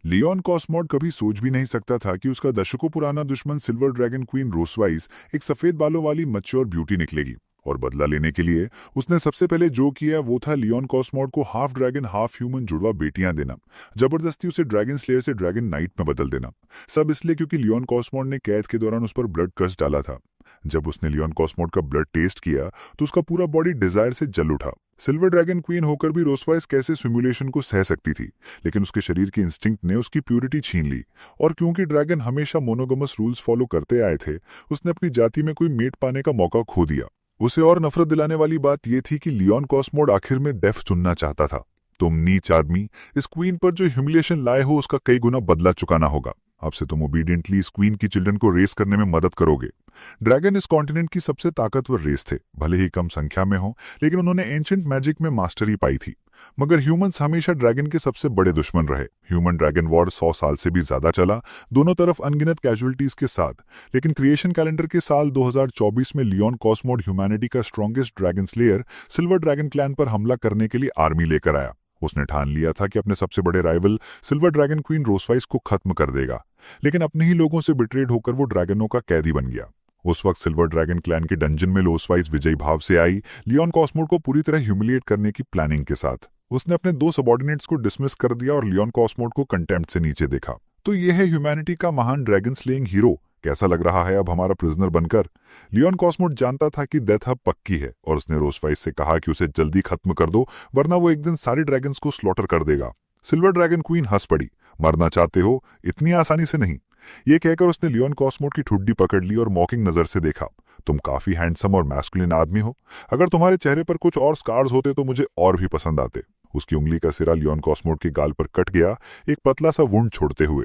Leone कॉस्मोड कभी सोच भी नहीं सकता था कि उसका दशकों पुराना दुश्मन सिल्वर ड्रैगन क्वीन रोसवाइस एक सफेद बालों वाली मैच्योर ब्यूटी निकलेगी। और बदला लेने के लिए उसने सबसे पहले जो किया वो था लियोन कॉस्मोड को हाफ ड्रैगन हाफ ह्यूमन जुड़वा बेटियां देना। जबरदस्ती उसे ड्रैगन स्लेयर से ड्रैगन नाइट में बदल देना। सब इसलिए क्योंकि लियोन कॉस्मोड ने कैद के दौरान उस पर ब्लड कर्स डाला था। जब उसने लियोन कॉस्मोड का ब्लड टेस्ट किया तो उसका पूरा बॉडी डिजायर से जल उठा। सिल्वर ड्रैगन क्वीन होकर भी रोसवाइस कैसे सिमुलेशन को सह सकती थी, लेकिन उसके शरीर की इंस्टिंक्ट ने उसकी प्यूरिटी छीन ली। और क्योंकि ड्रैगन हमेशा मोनोगमस रूल्स फॉलो करते आए थे, उसने अपनी जाति में कोई मेट पाने का मौका खो दिया। उसे और नफरत दिलाने वाली बात यह थी कि लियोन कॉस्मोड आखिर में डेफ चुनना चाहता था। तुम नीच आदमी, इस क्वीन पर जो ह्यूमिलिएशन लाए हो उसका कई गुना बदला चुकाना होगा। अब से तुम ओबीडियंटली इस क्वीन की चिल्ड्रन को रेस करने में मदद करोगे। ड्रैगन इस कॉन्टिनेंट की सबसे ताकतवर रेस थे, भले ही कम संख्या में हो, लेकिन उन्होंने एंशिएंट मैजिक में मास्टरी पाई थी। मगर ह्यूमंस हमेशा ड्रैगन के सबसे बड़े दुश्मन रहे। ह्यूमन ड्रैगन वॉर 100 साल से भी ज्यादा चला, दोनों तरफ अनगिनत कैजुअलिटीज के साथ। लेकिन क्रिएशन कैलेंडर के साल 2024 में लियोन कॉस्मोड ह्यूमैनिटी का strongest dragon slayer silver dragon clan पर हमला करने के लिए आर्मी लेकर आया। उसने ठान लिया था कि अपने सबसे बड़े राइवल सिल्वर ड्रैगन क्वीन रोसवाइस को खत्म कर देगा। लेकिन अपने ही लोगों से बिट्रेड होकर वो ड्रैगनों का कैदी बन गया। उस वक्त सिल्वर ड्रैगन क्लैन के डंजन में रोसवाइस विजयी भाव से आई, लियोन कॉस्मोड को पूरी तरह ह्यूमिलिएट करने की प्लानिंग के साथ। उसने अपने 2 सबॉर्डिनेट्स को डिसमिस कर दिया और लियोन कॉस्मोड को कंटेम्प्ट से नीचे देखा। तो यह है ह्यूमैनिटी का महान ड्रैगन स्लेइंग हीरो। कैसा लग रहा है अब हमारा प्रिजनर बनकर? लियोन कॉस्मोड जानता था कि डेथ अब पक्की है, और उसने रोसवाइस से कहा कि उसे जल्दी खत्म कर दो, वरना वो एक दिन सारे ड्रैगन्स को स्लॉटर कर देगा। सिल्वर ड्रैगन क्वीन हंस पड़ी। मरना चाहते हो? इतनी आसानी से नहीं। ये कहकर उसने लियोन कॉस्मोड की ठुड्डी पकड़ ली और मॉकिंग नजर से देखा। तुम काफी हैंडसम और मैस्कुलिन आदमी हो। अगर तुम्हारे चेहरे पर कुछ और स्कार्स होते तो मुझे और भी पसंद आते। उसकी उंगली का सिरा लियोन कॉस्मोड के गाल पर कट गया, एक पतला सा वुंड छोड़ते हुए।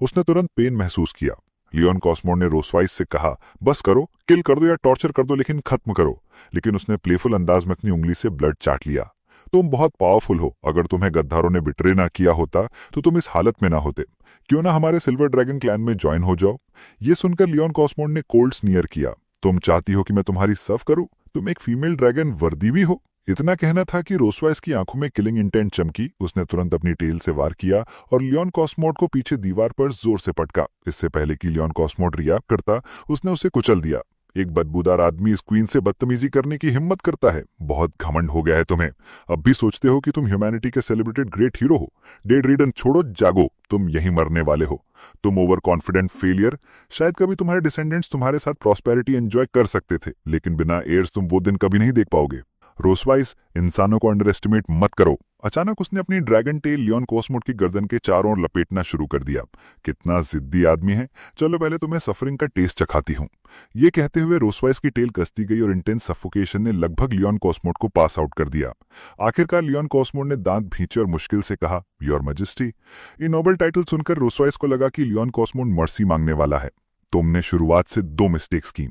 उसने तुरंत पेन महसूस किया। लियोन कॉस्मोड ने रोसवाइस से कहा, बस करो, किल कर दो या टॉर्चर कर दो, लेकिन खत्म करो। लेकिन उसने प्लेफुल अंदाज में अपनी उंगली से ब्लड चाट लिया। तुम बहुत पावरफुल हो। अगर तुम्हें गद्दारों ने बिट्रे ना किया होता तो तुम इस हालत में ना होते। क्यों ना हमारे सिल्वर ड्रैगन क्लैन में ज्वाइन हो जाओ। ये सुनकर लियोन कॉस्मोड ने कोल्ड स्नीयर किया। तुम चाहती हो कि मैं तुम्हारी सर्व करूं? तुम एक फीमेल ड्रैगन वर्दी भी हो। इतना कहना था कि रोसवाइस की आंखों में किलिंग इंटेंट चमकी। उसने तुरंत अपनी टेल से वार किया और लियोन कॉस्मोड को पीछे दीवार पर जोर से पटका। इससे पहले कि लियोन कॉस्मोड रिएक्ट करता, उसने उसे कुचल दिया। एक बदबूदार आदमी इस क्वीन से बदतमीजी करने की हिम्मत करता है। बहुत घमंड हो गया है तुम्हें। अब भी सोचते हो कि तुम ह्यूमैनिटी के सेलिब्रेटेड ग्रेट हीरो हो। डेड रीडन छोड़ो, जागो, तुम यहीं मरने वाले हो। तुम ओवर कॉन्फिडेंट फेलियर। शायद कभी तुम्हारे डिसेंडेंट्स तुम्हारे साथ प्रॉस्पेरिटी एंजॉय कर सकते थे, लेकिन बिना एयर्स तुम वो दिन कभी नहीं देख पाओगे। रोसवाइस, इंसानों को अंडर एस्टिमेट मत करो। अचानक उसने अपनी ड्रैगन टेल लियोन कॉस्मोड की गर्दन के चारों ओर लपेटना शुरू कर दिया। कितना जिद्दी आदमी है। चलो पहले तुम्हें सफरिंग का टेस्ट चखाती हूं। ये कहते हुए रोसवाइस की टेल कसती गई और इंटेंस सफोकेशन ने लगभग लियोन कॉस्मोड को पास आउट कर दिया। आखिरकार लियोन कॉस्मोड ने दांत भींचे और मुश्किल से कहा, योर मैजेस्टी। ये नोबल टाइटल सुनकर रोसवाइस को लगा कि लियोन कॉस्मोड मर्सी मांगने वाला है। तुमने शुरुआत से 2 मिस्टेक्स की।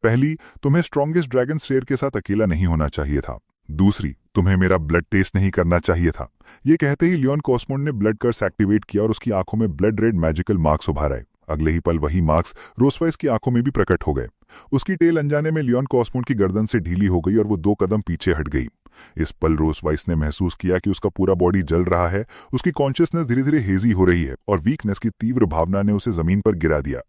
पहली, तुम्हें स्ट्रॉन्गेस्ट ड्रैगन स्लेयर के साथ अकेला नहीं होना चाहिए था। दूसरी, तुम्हें मेरा ब्लड टेस्ट नहीं करना चाहिए था। ये कहते ही लियोन कॉस्मोड ने ब्लड कर्स एक्टिवेट किया और उसकी आंखों में ब्लड रेड मैजिकल मार्क्स उभार आए। अगले ही पल वही मार्क्स रोसवाइस की आंखों में भी प्रकट हो गए। उसकी टेल अनजाने में लियोन कॉस्मोड की गर्दन से ढीली हो गई और वो 2 कदम पीछे हट गई। इस पल रोसवाइस ने महसूस किया कि उसका पूरा बॉडी जल रहा है। उसकी कॉन्शियसनेस धीरे धीरे हेजी हो रही है और वीकनेस की तीव्र भावना ने उसे जमीन पर गिरा दिया।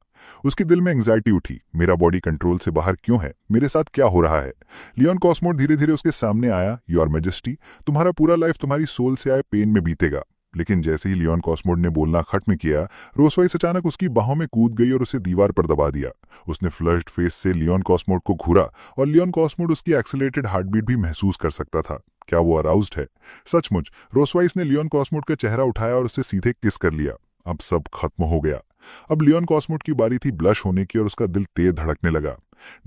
उसके दिल में एंग्जाइटी उठी। मेरा बॉडी कंट्रोल से बाहर क्यों है? मेरे साथ क्या हो रहा है? लियोन कॉस्मोड धीरे धीरे उसके सामने आया। योर मैजेस्टी, तुम्हारा पूरा लाइफ तुम्हारी सोल से आए पेन में बीतेगा। लेकिन जैसे ही लियोन कॉस्मोड ने बोलना खत्म किया, रोसवाइस अचानक उसकी बाहों में कूद गई और उसे दीवार पर दबा दिया। उसने फ्लश्ड फेस से लियोन कॉस्मोड को घूरा और लियोन कॉस्मोड उसकी एक्सेलरेटेड हार्टबीट भी महसूस कर सकता था। क्या वो अराउज्ड है? सचमुच। रोसवाइस ने लियोन कॉस्मोड का चेहरा उठाया और उसे सीधे किस कर लिया। अब सब खत्म हो गया। अब लियोन कॉस्मोड की बारी थी ब्लश होने की और उसका दिल तेज धड़कने लगा।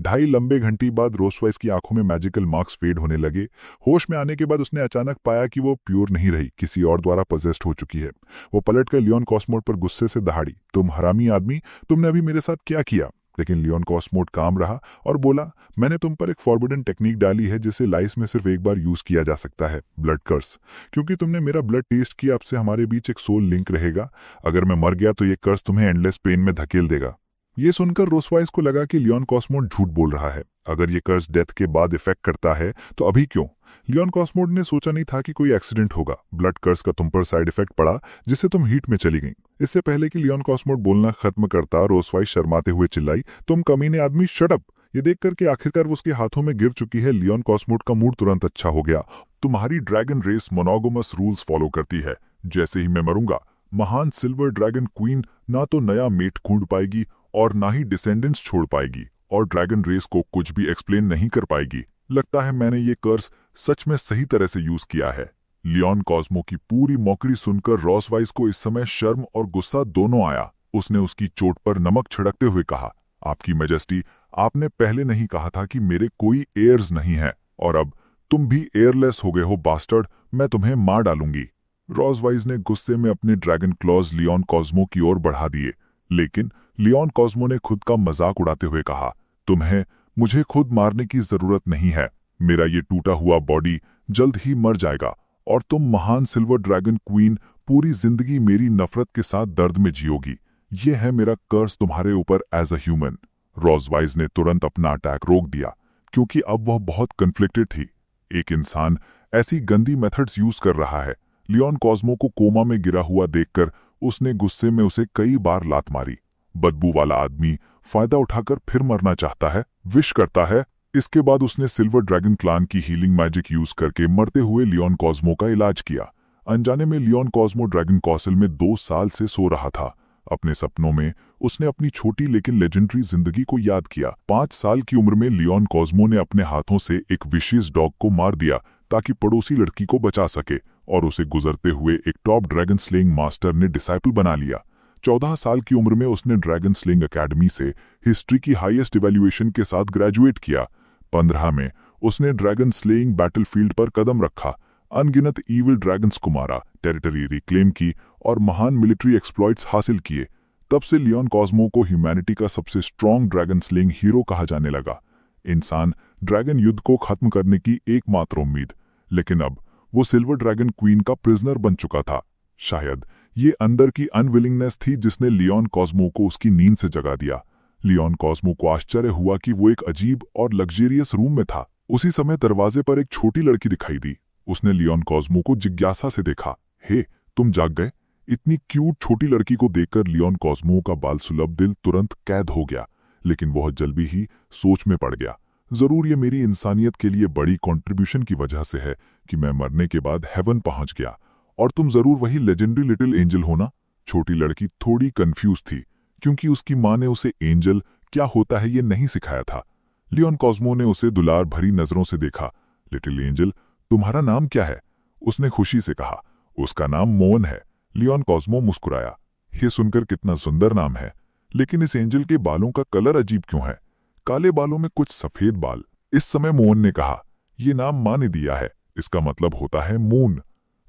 2.5 लंबे घंटे बाद रोसवाइस की आंखों में मैजिकल मार्क्स फेड होने लगे। होश में आने के बाद उसने अचानक पाया कि वो प्योर नहीं रही, किसी और द्वारा पजेस्ड हो चुकी है। वो पलटकर लियोन कॉस्मोड पर गुस्से से दहाड़ी, तुम हरामी आदमी, तुमने अभी मेरे साथ क्या किया? लेकिन लियोन कॉस्मोड काम रहा और बोला, मैंने तुम पर एक फॉरबिडन टेक्निक डाली है जिसे लाइफ में सिर्फ एक बार यूज किया जा सकता है, ब्लड कर्स। क्योंकि तुमने मेरा ब्लड टेस्ट किया, अब से हमारे बीच एक सोल लिंक रहेगा। अगर मैं मर गया तो ये कर्स तुम्हें एंडलेस पेन में धकेल देगा। ये सुनकर रोसवाइस को लगा कि लियोन कॉस्मोड झूठ बोल रहा है। अगर ये कर्स डेथ के बाद इफेक्ट करता है तो अभी क्यों? लियोन कॉस्मोड ने सोचा नहीं था कि कोई एक्सीडेंट होगा। ब्लड कर्स का तुम पर साइड इफेक्ट पड़ा जिससे तुम हीट में चली गई। इससे पहले कि लियोन कॉस्मोड बोलना खत्म करता, रोसवाइस शर्माते हुए चिल्लाई, तुम कमीने आदमी, शट अप। ये देखकर कि आखिरकार वो उसके हाथों में गिर चुकी है, लियोन कॉस्मोड का मूड तुरंत अच्छा हो गया। तुम्हारी ड्रैगन रेस मोनोगोमस रूल्स फॉलो करती है। जैसे ही मैं मरूंगा, महान सिल्वर ड्रैगन क्वीन ना तो नया मेट ढूंढ पाएगी और ना ही डिसेंडेंट्स छोड़ पाएगी, और ड्रैगन रेस को कुछ भी एक्सप्लेन नहीं कर पाएगी। लगता है मैंने ये कर्स सच में सही तरह से यूज किया है। लियोन कॉस्मो की पूरी मौकरी सुनकर रोसवाइस को इस समय शर्म और गुस्सा दोनों आया। उसने उसकी चोट पर नमक छिड़कते हुए कहा, आपकी मैजेस्टी, आपने पहले नहीं कहा था कि मेरे कोई एयर्स नहीं है, और अब तुम भी एयरलेस हो गए हो बास्टर्ड। मैं तुम्हें मार डालूंगी। रोसवाइस ने गुस्से में अपने ड्रैगन क्लॉज लियोन कॉस्मो की ओर बढ़ा दिए, लेकिन लियोन कॉस्मो ने खुद का मजाक उड़ाते हुए कहा, तुम्हें मुझे खुद मारने की जरूरत नहीं है। मेरा ये टूटा हुआ बॉडी जल्द ही मर जाएगा और तुम महान सिल्वर ड्रैगन क्वीन पूरी जिंदगी मेरी नफरत के साथ दर्द में जियोगी। ये है मेरा कर्स तुम्हारे ऊपर एज अ ह्यूमन। रोसवाइस ने तुरंत अपना अटैक रोक दिया, क्योंकि अब वह बहुत कन्फ्लिक्टेड थी। एक इंसान ऐसी गंदी मेथड्स यूज कर रहा है। लियोन कॉस्मो को कोमा में गिरा हुआ देखकर उसने गुस्से में उसे कई बार लात मारी। बदबू वाला आदमी फायदा उठाकर फिर मरना चाहता है, विश करता है। इसके बाद उसने सिल्वर ड्रैगन क्लान की हीलिंग मैजिक यूज करके मरते हुए लियोन कॉस्मो का इलाज किया। अनजाने में लियोन कॉस्मो ड्रैगन कॉसल में 2 साल से सो रहा था। अपने सपनों में उसने अपनी छोटी लेकिन लेजेंडरी जिंदगी को याद किया। 5 साल की उम्र में लियोन कॉस्मो ने अपने हाथों से एक विशियस डॉग को मार दिया ताकि पड़ोसी लड़की को बचा सके, और उसे गुजरते हुए एक टॉप ड्रैगन स्लेइंग मास्टर ने डिसाइपल बना लिया। 14 साल की उम्र में उसने ड्रैगन स्लेइंग अकेडमी से हिस्ट्री की हाईएस्ट इवैल्यूएशन के साथ ग्रेजुएट किया। 15 में उसने ड्रैगन स्लेइंग बैटलफील्ड पर कदम रखा, अनगिनत ईविल ड्रैगन्स को मारा, टेरिटरी रिक्लेम की और महान मिलिट्री एक्सप्लॉइट्स हासिल किए। तब से लियोन कॉस्मो को ह्यूमैनिटी का सबसे स्ट्रॉन्ग ड्रैगन स्लेइंग हीरो कहा जाने लगा। इंसान ड्रैगन युद्ध को खत्म करने की एकमात्र उम्मीद, लेकिन अब वो सिल्वर ड्रैगन क्वीन का प्रिजनर बन चुका था। शायद ये अंदर की अनविलिंगनेस थी जिसने लियोन कॉस्मो को उसकी नींद से जगा दिया। लियोन कॉस्मो को आश्चर्य हुआ कि वो एक अजीब और लग्जरियस रूम में था। उसी समय दरवाजे पर एक छोटी लड़की दिखाई दी। उसने लियोन कॉस्मो को जिज्ञासा से देखा। हे, तुम जाग गए? इतनी क्यूट छोटी लड़की को देखकर लियोन कॉस्मो का बाल सुलभ दिल तुरंत कैद हो गया, लेकिन वह जल्दी ही सोच में पड़ गया। जरूर ये मेरी इंसानियत के लिए बड़ी कंट्रीब्यूशन की वजह से है कि मैं मरने के बाद हेवन पहुंच गया, और तुम जरूर वही लेजेंडरी लिटिल एंजल हो ना? छोटी लड़की थोड़ी कंफ्यूज थी, क्योंकि उसकी माँ ने उसे एंजल क्या होता है ये नहीं सिखाया था। लियोन कॉस्मो ने उसे दुलार भरी नजरों से देखा। लिटिल एंजल, तुम्हारा नाम क्या है? उसने खुशी से कहा। उसका नाम मोहन है। लियोन कॉस्मो मुस्कुराया। ये सुनकर कितना सुंदर नाम है, लेकिन इस एंजल के बालों का कलर अजीब क्यों है? काले बालों में कुछ सफेद बाल। इस समय मोहन ने कहा, ये नाम माँ ने दिया है, इसका मतलब होता है मून।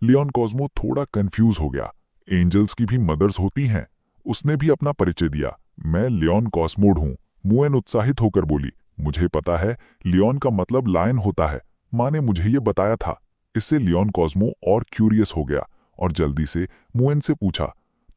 लियोन कॉस्मो थोड़ा कंफ्यूज हो गया। एंजल्स की भी मदर्स होती हैं। उसने भी अपना परिचय दिया। मैं लियोन कॉस्मोड हूँ। मोहन उत्साहित होकर बोली, मुझे पता है, लियोन का मतलब लायन होता है। माँ ने मुझे ये बताया था। इससे लियोन कॉस्मो और क्यूरियस हो गया और जल्दी से मोहन से पूछा,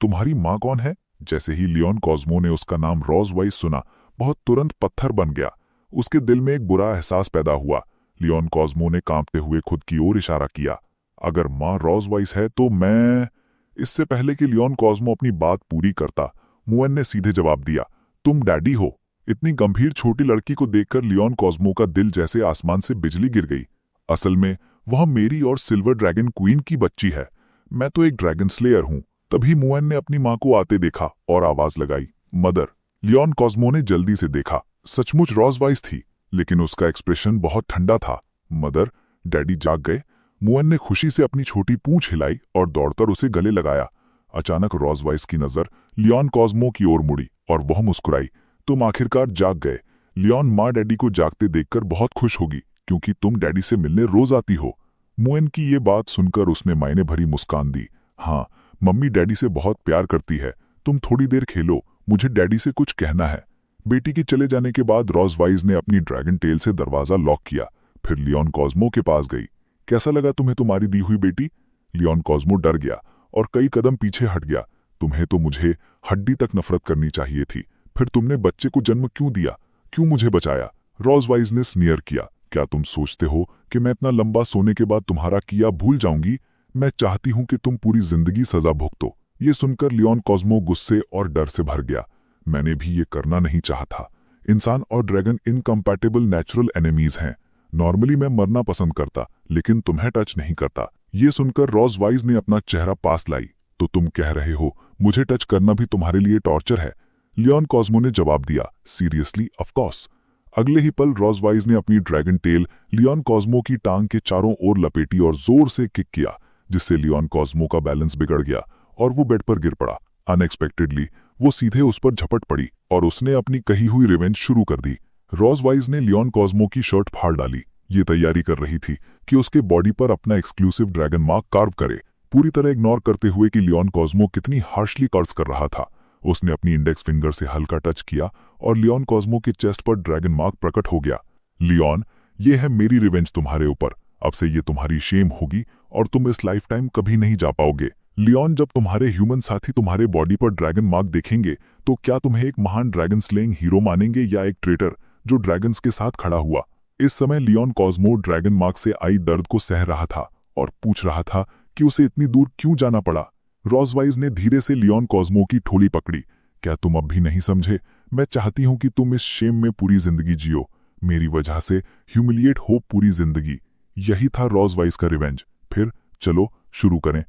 तुम्हारी माँ कौन है? जैसे ही लियोन कॉस्मो ने उसका नाम रोसवाइस सुना, बहुत तुरंत पत्थर बन गया। उसके दिल में एक बुरा एहसास पैदा हुआ। लियोन कॉस्मो ने कांपते हुए खुद की ओर इशारा किया। अगर माँ रोसवाइस है तो मैं... इससे पहले कि लियोन कॉस्मो अपनी बात पूरी करता, मोहन ने सीधे जवाब दिया, तुम डैडी हो। इतनी गंभीर छोटी लड़की को देखकर लियोन कॉस्मो का दिल जैसे आसमान से बिजली गिर गई। असल में वह मेरी और सिल्वर ड्रैगन क्वीन की बच्ची है। मैं तो एक ड्रैगन स्लेयर हूँ। तभी मोहन ने अपनी माँ को आते देखा और आवाज लगाई, मदर। लियोन कॉस्मो ने जल्दी से देखा। सचमुच रोसवाइस थी, लेकिन उसका एक्सप्रेशन बहुत ठंडा था। मदर, डैडी जाग गए? मोहन ने खुशी से अपनी छोटी पूंछ हिलाई और दौड़कर उसे गले लगाया। अचानक रोसवाइस की नजर लियोन कॉस्मो की ओर मुड़ी और वह मुस्कुराई, तुम आखिरकार जाग गए। लियोन माँ डैडी को जागते देखकर बहुत खुश होगी, क्योंकि तुम डैडी से मिलने रोज आती हो। मोहन की ये बात सुनकर उसने मायने भरी मुस्कान दी। हाँ, मम्मी डैडी से बहुत प्यार करती है। तुम थोड़ी देर खेलो, मुझे डैडी से कुछ कहना है। बेटी के चले जाने के बाद रोसवाइस ने अपनी ड्रैगन टेल से दरवाजा लॉक किया, फिर लियोन कॉस्मो के पास गई। कैसा लगा तुम्हें तुम्हारी दी हुई बेटी? लियोन कॉस्मो डर गया और कई कदम पीछे हट गया। तुम्हें तो मुझे हड्डी तक नफरत करनी चाहिए थी। फिर तुमने बच्चे को जन्म क्यों दिया? क्यों मुझे बचाया? रोसवाइस ने स्नीयर किया, क्या तुम सोचते हो कि मैं इतना लंबा सोने के बाद तुम्हारा किया भूल जाऊंगी? मैं चाहती हूं कि तुम पूरी जिंदगी सजा भुगतो। ये सुनकर लियोन कॉस्मो गुस्से और डर से भर गया। मैंने भी ये करना नहीं चाहा था। इंसान और ड्रैगन इनकम्पैटिबल नेचुरल एनिमीज हैं। नॉर्मली मैं मरना पसंद करता, लेकिन तुम्हें टच नहीं करता। ये सुनकर रॉज वाइज ने अपना चेहरा पास लाई। तो तुम कह रहे हो मुझे टच करना भी तुम्हारे लिए टॉर्चर है? लियोन कॉस्मो ने जवाब दिया, सीरियसली ऑफ कोर्स। अगले ही पल रॉज वाइज ने अपनी ड्रैगन टेल लियोन कॉस्मो की टांग के चारों ओर लपेटी और जोर से किक किया, जिससे लियोन कॉस्मो का बैलेंस बिगड़ गया और वो बेड पर गिर पड़ा। अनएक्सपेक्टेडली वो सीधे उस पर झपट पड़ी और उसने अपनी कही हुई रिवेंज शुरू कर दी। रॉज वाइज ने लियोन कॉस्मो की शर्ट फाड़ डाली। ये तैयारी कर रही थी कि उसके बॉडी पर अपना एक्सक्लूसिव ड्रैगन मार्क कार्व करे, पूरी तरह इग्नोर करते हुए कि लियोन कॉस्मो कितनी हार्शली कर्स कर रहा था। उसने अपनी इंडेक्स फिंगर से हल्का टच किया और लियोन कॉस्मो के चेस्ट पर ड्रैगन मार्क प्रकट हो गया। लियोन, ये है मेरी रिवेंज तुम्हारे ऊपर। अब से ये तुम्हारी शेम होगी और तुम इस लाइफ टाइम कभी नहीं जा पाओगे। लियोन, जब तुम्हारे ह्यूमन साथी तुम्हारे बॉडी पर ड्रैगन मार्क देखेंगे तो क्या तुम्हें एक महान ड्रैगन स्लेइंग हीरो मानेंगे या एक ट्रेटर जो ड्रैगन्स के साथ खड़ा हुआ? इस समय लियोन कॉस्मो ड्रैगन मार्क से आई दर्द को सह रहा था और पूछ रहा था कि उसे इतनी दूर क्यों जाना पड़ा। रॉजवाइज ने धीरे से लियोन कॉस्मो की ठोली पकड़ी। क्या तुम अब भी नहीं समझे? मैं चाहती हूं कि तुम इस शेम में पूरी जिंदगी जियो, मेरी वजह से ह्यूमिलिएट हो पूरी जिंदगी। यही था रॉजवाइज का रिवेंज। फिर चलो शुरू करें।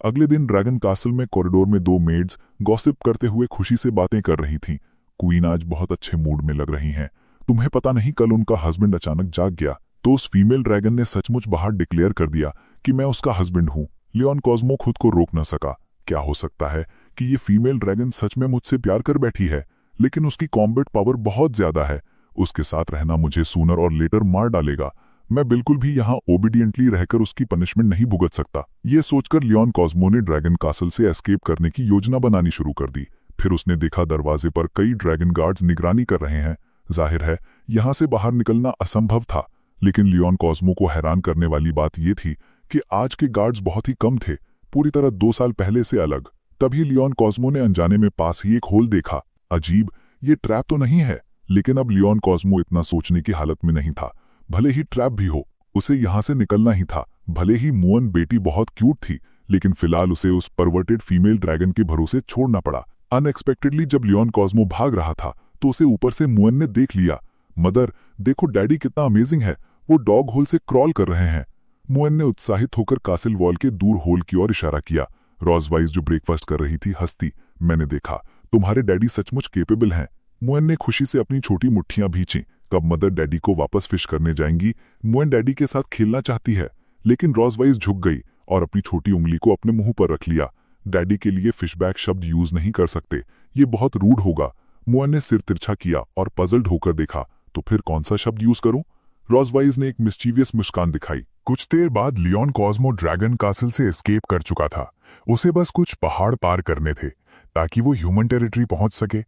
अगले दिन ड्रैगन कासल में कॉरिडोर में दो मेड्स गॉसिप करते हुए खुशी से बातें कर रही थीं। क्वीन आज बहुत अच्छे मूड में लग रही हैं। तुम्हें पता नहीं, कल उनका हस्बैंड अचानक जाग गया तो उस फीमेल ड्रैगन ने सचमुच बाहर डिक्लेयर कर दिया कि मैं उसका हस्बैंड हूं। लियोन कॉस्मो खुद को रोक न सका। क्या हो सकता है कि ये फीमेल ड्रैगन सच में मुझसे प्यार कर बैठी है? लेकिन उसकी कॉम्बैट पावर बहुत ज्यादा है। उसके साथ रहना मुझे सूनर और लेटर मार डालेगा। मैं बिल्कुल भी यहाँ ओबीडियंटली रहकर उसकी पनिशमेंट नहीं भुगत सकता। ये सोचकर लियोन कॉस्मो ने ड्रैगन कासल से एस्केप करने की योजना बनानी शुरू कर दी। फिर उसने देखा दरवाजे पर कई ड्रैगन गार्ड्स निगरानी कर रहे हैं। जाहिर है यहाँ से बाहर निकलना असंभव था, लेकिन लियोन कॉस्मो को हैरान करने वाली बात यह थी कि आज के गार्ड्स बहुत ही कम थे, पूरी तरह 2 साल पहले से अलग। तभी लियोन कॉस्मो ने अनजाने में पास ही एक होल देखा। अजीब, ये ट्रैप तो नहीं है? लेकिन अब लियोन कॉस्मो इतना सोचने की हालत में नहीं था। भले ही ट्रैप भी हो, उसे यहाँ से निकलना ही था। भले ही मुअन बेटी बहुत क्यूट थी, लेकिन फिलहाल उसे उस परवर्टेड फीमेल ड्रैगन के भरोसे छोड़ना पड़ा। अनएक्सपेक्टेडली जब लियोन कॉस्मो भाग रहा था तो उसे ऊपर से मुअन ने देख लिया। मदर, देखो डैडी कितना अमेजिंग है, वो डॉग होल से क्रॉल कर रहे हैं। मुअन ने उत्साहित होकर कासिल वॉल के दूर होल की ओर इशारा किया। रॉजवाइज जो ब्रेकफास्ट कर रही थी हंसती, मैंने देखा, तुम्हारे डैडी सचमुच केपेबल हैं। मुअन ने खुशी से अपनी छोटी मुट्ठियां भींची। कब मदर डैडी को वापस फिश करने जाएंगी? मुअन डैडी के साथ खेलना चाहती है। लेकिन रॉजवाइज झुक गई और अपनी छोटी उंगली को अपने मुंह पर रख लिया। डैडी के लिए फिशबैक शब्द यूज नहीं कर सकते, ये बहुत रूड होगा। मुअन ने सिर तिरछा किया और पजल्ड होकर देखा, तो फिर कौन सा शब्द यूज करूं? रॉजवाइज ने एक मिस्चीवियस मुस्कान दिखाई। कुछ देर बाद लियोन कॉस्मो ड्रैगन कासल से एस्केप कर चुका था। उसे बस कुछ पहाड़ पार करने थे ताकि वो ह्यूमन टेरिटरी पहुंच सके।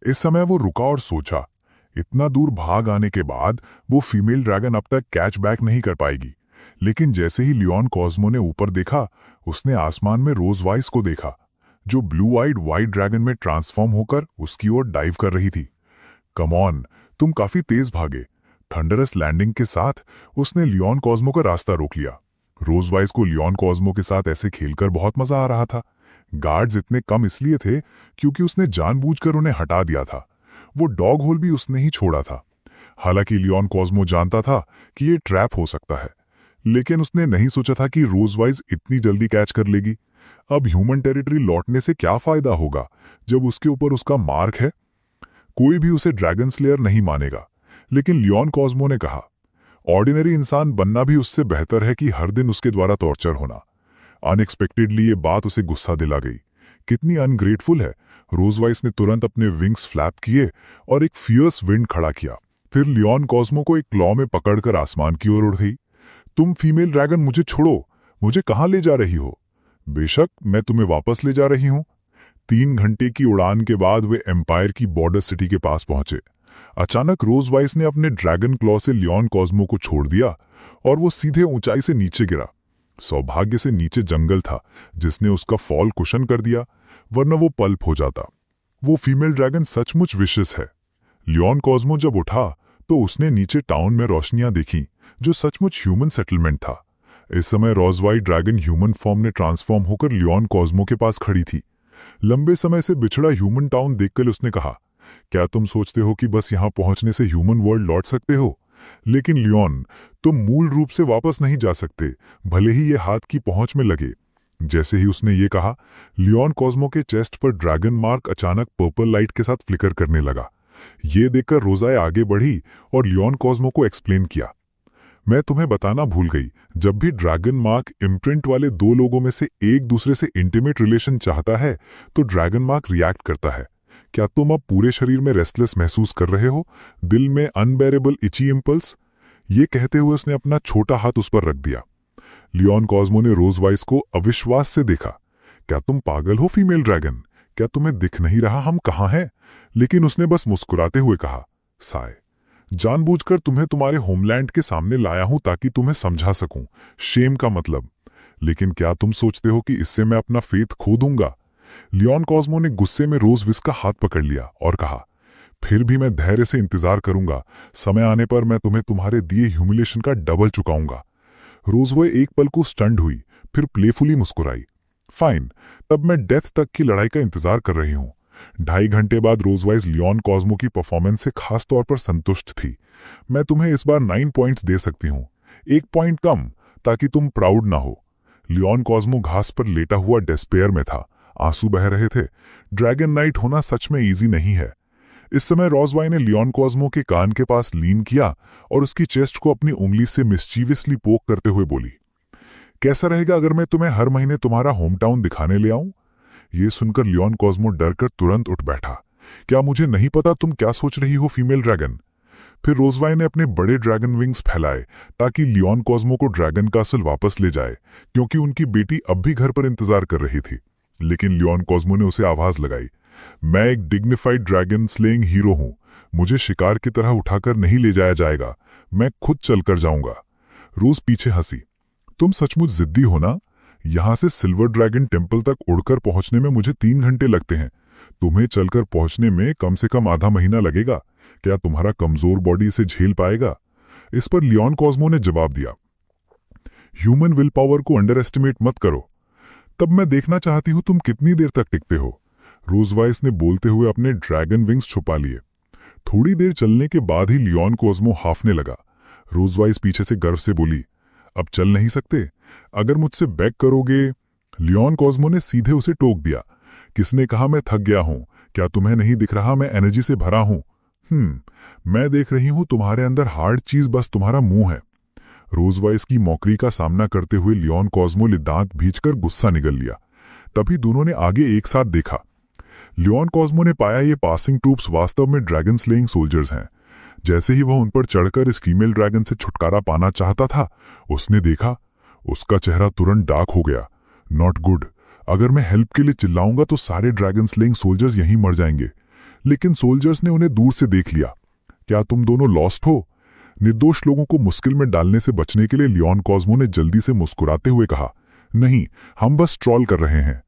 इस समय वो रुका और सोचा, इतना दूर भाग आने के बाद वो फीमेल ड्रैगन अब तक कैच बैक नहीं कर पाएगी। लेकिन जैसे ही लियोन कॉस्मो ने ऊपर देखा, उसने आसमान में रोजवाइज को देखा, जो ब्लू आइड वाइट ड्रैगन में ट्रांसफॉर्म होकर उसकी ओर डाइव कर रही थी। कम ऑन, तुम काफी तेज भागे। थंडरस लैंडिंग के साथ उसने लियोन कॉस्मो का रास्ता रोक लिया। रोजवाइज को लियोन कॉस्मो के साथ ऐसे खेलकर बहुत मजा आ रहा था। गार्ड्स इतने कम इसलिए थे क्योंकि उसने जानबूझकर उन्हें हटा दिया था। वो डॉग होल भी उसने ही छोड़ा था। हालांकि लियोन कॉस्मो जानता था कि ये ट्रैप हो सकता है, लेकिन उसने नहीं सोचा था कि रोजवाइज इतनी जल्दी कैच कर लेगी। अब ह्यूमन टेरिटरी लौटने से क्या फायदा होगा जब उसके ऊपर उसका मार्क है? कोई भी उसे ड्रैगन स्लेयर नहीं मानेगा। लेकिन लियोन कॉस्मो ने कहा, ऑर्डिनरी इंसान बनना भी उससे बेहतर है कि हर दिन उसके द्वारा टॉर्चर होना। अनएक्सपेक्टेडली ये बात उसे गुस्सा दिला गई। कितनी अनग्रेटफुल है। रोजवाइस ने तुरंत अपने विंग्स फ्लैप किए और एक फियर्स विंड खड़ा किया। फिर लियोन कॉस्मो को एक क्लॉ में पकड़कर आसमान की ओर उड़ गई। तुम फीमेल ड्रैगन, मुझे छोड़ो। मुझे कहाँ ले जा रही हो? बेशक, मैं तुम्हें वापस ले जा रही हूं। 3 घंटे की उड़ान के बाद वे एम्पायर की बॉर्डर सिटी के पास पहुंचे। अचानक रोजवाइस ने अपने ड्रैगन क्लॉ से लियोन कॉस्मो को छोड़ दिया और वो सीधे ऊंचाई से नीचे गिरा। सौभाग्य से नीचे जंगल था जिसने उसका फॉल कुशन कर दिया, वरना वो पल्प हो जाता। वो फीमेल ड्रैगन सचमुच विशियस है। लियोन कॉस्मो जब उठा तो उसने नीचे टाउन में रोशनियां देखी जो सचमुच ह्यूमन सेटलमेंट था। इस समय रोज़वाइट ड्रैगन ह्यूमन फॉर्म में ट्रांसफॉर्म होकर लियोन कॉस्मो के पास खड़ी थी। लंबे समय से बिछड़ा ह्यूमन टाउन देखकर उसने कहा, क्या तुम सोचते हो कि बस यहां पहुंचने से ह्यूमन वर्ल्ड लौट सकते हो? लेकिन लियोन, तुम मूल रूप से वापस नहीं जा सकते, भले ही ये हाथ की पहुंच में लगे। जैसे ही उसने ये कहा, लियोन कॉस्मो के चेस्ट पर ड्रैगन मार्क अचानक पर्पल लाइट के साथ फ्लिकर करने लगा। ये देखकर रोज़ाए आगे बढ़ी और लियोन कॉस्मो को एक्सप्लेन किया, मैं तुम्हें बताना भूल गई, जब भी ड्रैगन मार्क इम्प्रिंट वाले दो लोगों में से एक दूसरे से इंटीमेट रिलेशन चाहता है तो ड्रैगन मार्क रिएक्ट करता है। क्या तुम अब पूरे शरीर में रेस्टलेस महसूस कर रहे हो, दिल में अनबेरेबल इची इम्पल्स? ये कहते हुए उसने अपना छोटा हाथ उस पर रख दिया। लियोन कॉस्मो ने रोज़वाइस को अविश्वास से देखा। क्या तुम पागल हो फीमेल ड्रैगन? क्या तुम्हें दिख नहीं रहा हम कहाँ हैं? लेकिन उसने बस मुस्कुराते हुए कहा, साय, जानबूझकर तुम्हें तुम्हारे होमलैंड के सामने लाया हूं ताकि तुम्हें समझा सकूं शेम का मतलब। लेकिन क्या तुम सोचते हो कि इससे मैं अपना फेथ खो दूंगा? लियोन कॉस्मो ने गुस्से में रोज़विस का हाथ पकड़ लिया और कहा, फिर भी मैं धैर्य से इंतजार करूंगा। समय आने पर मैं तुम्हें तुम्हारे दिए ह्यूमिलेशन का डबल चुकाऊंगा। रोज़वे एक पल को स्टंड हुई, फिर प्लेफुली मुस्कुराई। फाइन, तब मैं डेथ तक की लड़ाई का इंतजार कर रही हूं। 2.5 घंटे बाद रोज़वाइस लियोन कॉस्मो की परफॉर्मेंस से खास तौर पर संतुष्ट थी। मैं तुम्हें इस बार 9 पॉइंट्स दे सकती हूँ, 1 पॉइंट कम, ताकि तुम प्राउड ना हो। लियोन कॉस्मो घास पर लेटा हुआ डेस्पेयर में था, आंसू बह रहे थे। ड्रैगन नाइट होना सच में इजी नहीं है। इस समय रोज़वाई ने लियोन कॉस्मो के कान के पास लीन किया और उसकी चेस्ट को अपनी उंगली से मिस्चीवियसली पोक करते हुए बोली, कैसा रहेगा अगर मैं तुम्हें हर महीने तुम्हारा होम टाउन दिखाने ले आऊं? ये सुनकर लियोन कॉस्मो डरकर तुरंत उठ बैठा। क्या मुझे नहीं पता तुम क्या सोच रही हो फीमेल ड्रैगन? फिर रोज़वाई ने अपने बड़े ड्रैगन विंग्स फैलाए ताकि लियोन कॉस्मो को ड्रैगन कासल वापस ले जाए, क्योंकि उनकी बेटी अब भी घर पर इंतजार कर रही थी। लेकिन लियोन कॉस्मो ने उसे आवाज लगाई, मैं एक डिग्निफाइड ड्रैगन स्लेइंग हीरो हूं, मुझे शिकार की तरह उठाकर नहीं ले जाया जाएगा, मैं खुद चलकर जाऊंगा। रोज पीछे हंसी, तुम सचमुच जिद्दी हो ना? यहां से सिल्वर ड्रैगन टेम्पल तक उड़कर पहुंचने में मुझे 3 घंटे लगते हैं, तुम्हें चलकर पहुंचने में कम से कम आधा महीना लगेगा। क्या तुम्हारा कमजोर बॉडी इसे झेल पाएगा? इस पर लियोन कॉस्मो ने जवाब दिया, ह्यूमन विल पावर को अंडर एस्टिमेट मत करो, तब मैं देखना चाहती हूं तुम कितनी देर तक टिकते हो। रोज़वाइस ने बोलते हुए अपने ड्रैगन विंग्स छुपा लिए। थोड़ी देर चलने के बाद ही लियोन कॉस्मो हाफने लगा। रोज़वाइस पीछे से गर्व से बोली, अब चल नहीं सकते? अगर मुझसे बैक करोगे? लियोन कॉस्मो ने सीधे उसे टोक दिया, किसने कहा मैं थक गया हूं? क्या तुम्हें नहीं दिख रहा मैं एनर्जी से भरा हूं? मैं देख रही हूं तुम्हारे अंदर हार्ड चीज बस तुम्हारा मुंह है। रोज़वाइस की मौकरी का सामना करते हुए लियोन कॉस्मो ने दांत भींचकर गुस्सा निगल लिया। तभी दोनों ने आगे एक साथ देखा। लियोन कॉस्मो ने पाया ये पासिंग ट्रूप्स वास्तव में ड्रैगन स्लेइंग सोल्जर्स हैं। जैसे ही वह उन पर चढ़कर इस फीमेल ड्रैगन से छुटकारा पाना चाहता था, उसने देखा, उसका चेहरा तुरंत डार्क हो गया। नॉट गुड, अगर मैं हेल्प के लिए चिल्लाऊंगा तो सारे ड्रैगन स्लेइंग सोल्जर्स यहीं मर जाएंगे। लेकिन सोल्जर्स ने उन्हें दूर से देख लिया। क्या तुम दोनों लॉस्ट हो? निर्दोष लोगों को मुश्किल में डालने से बचने के लिए लियोन कॉस्मो ने जल्दी से मुस्कुराते हुए कहा, नहीं, हम बस ट्रॉल कर रहे हैं।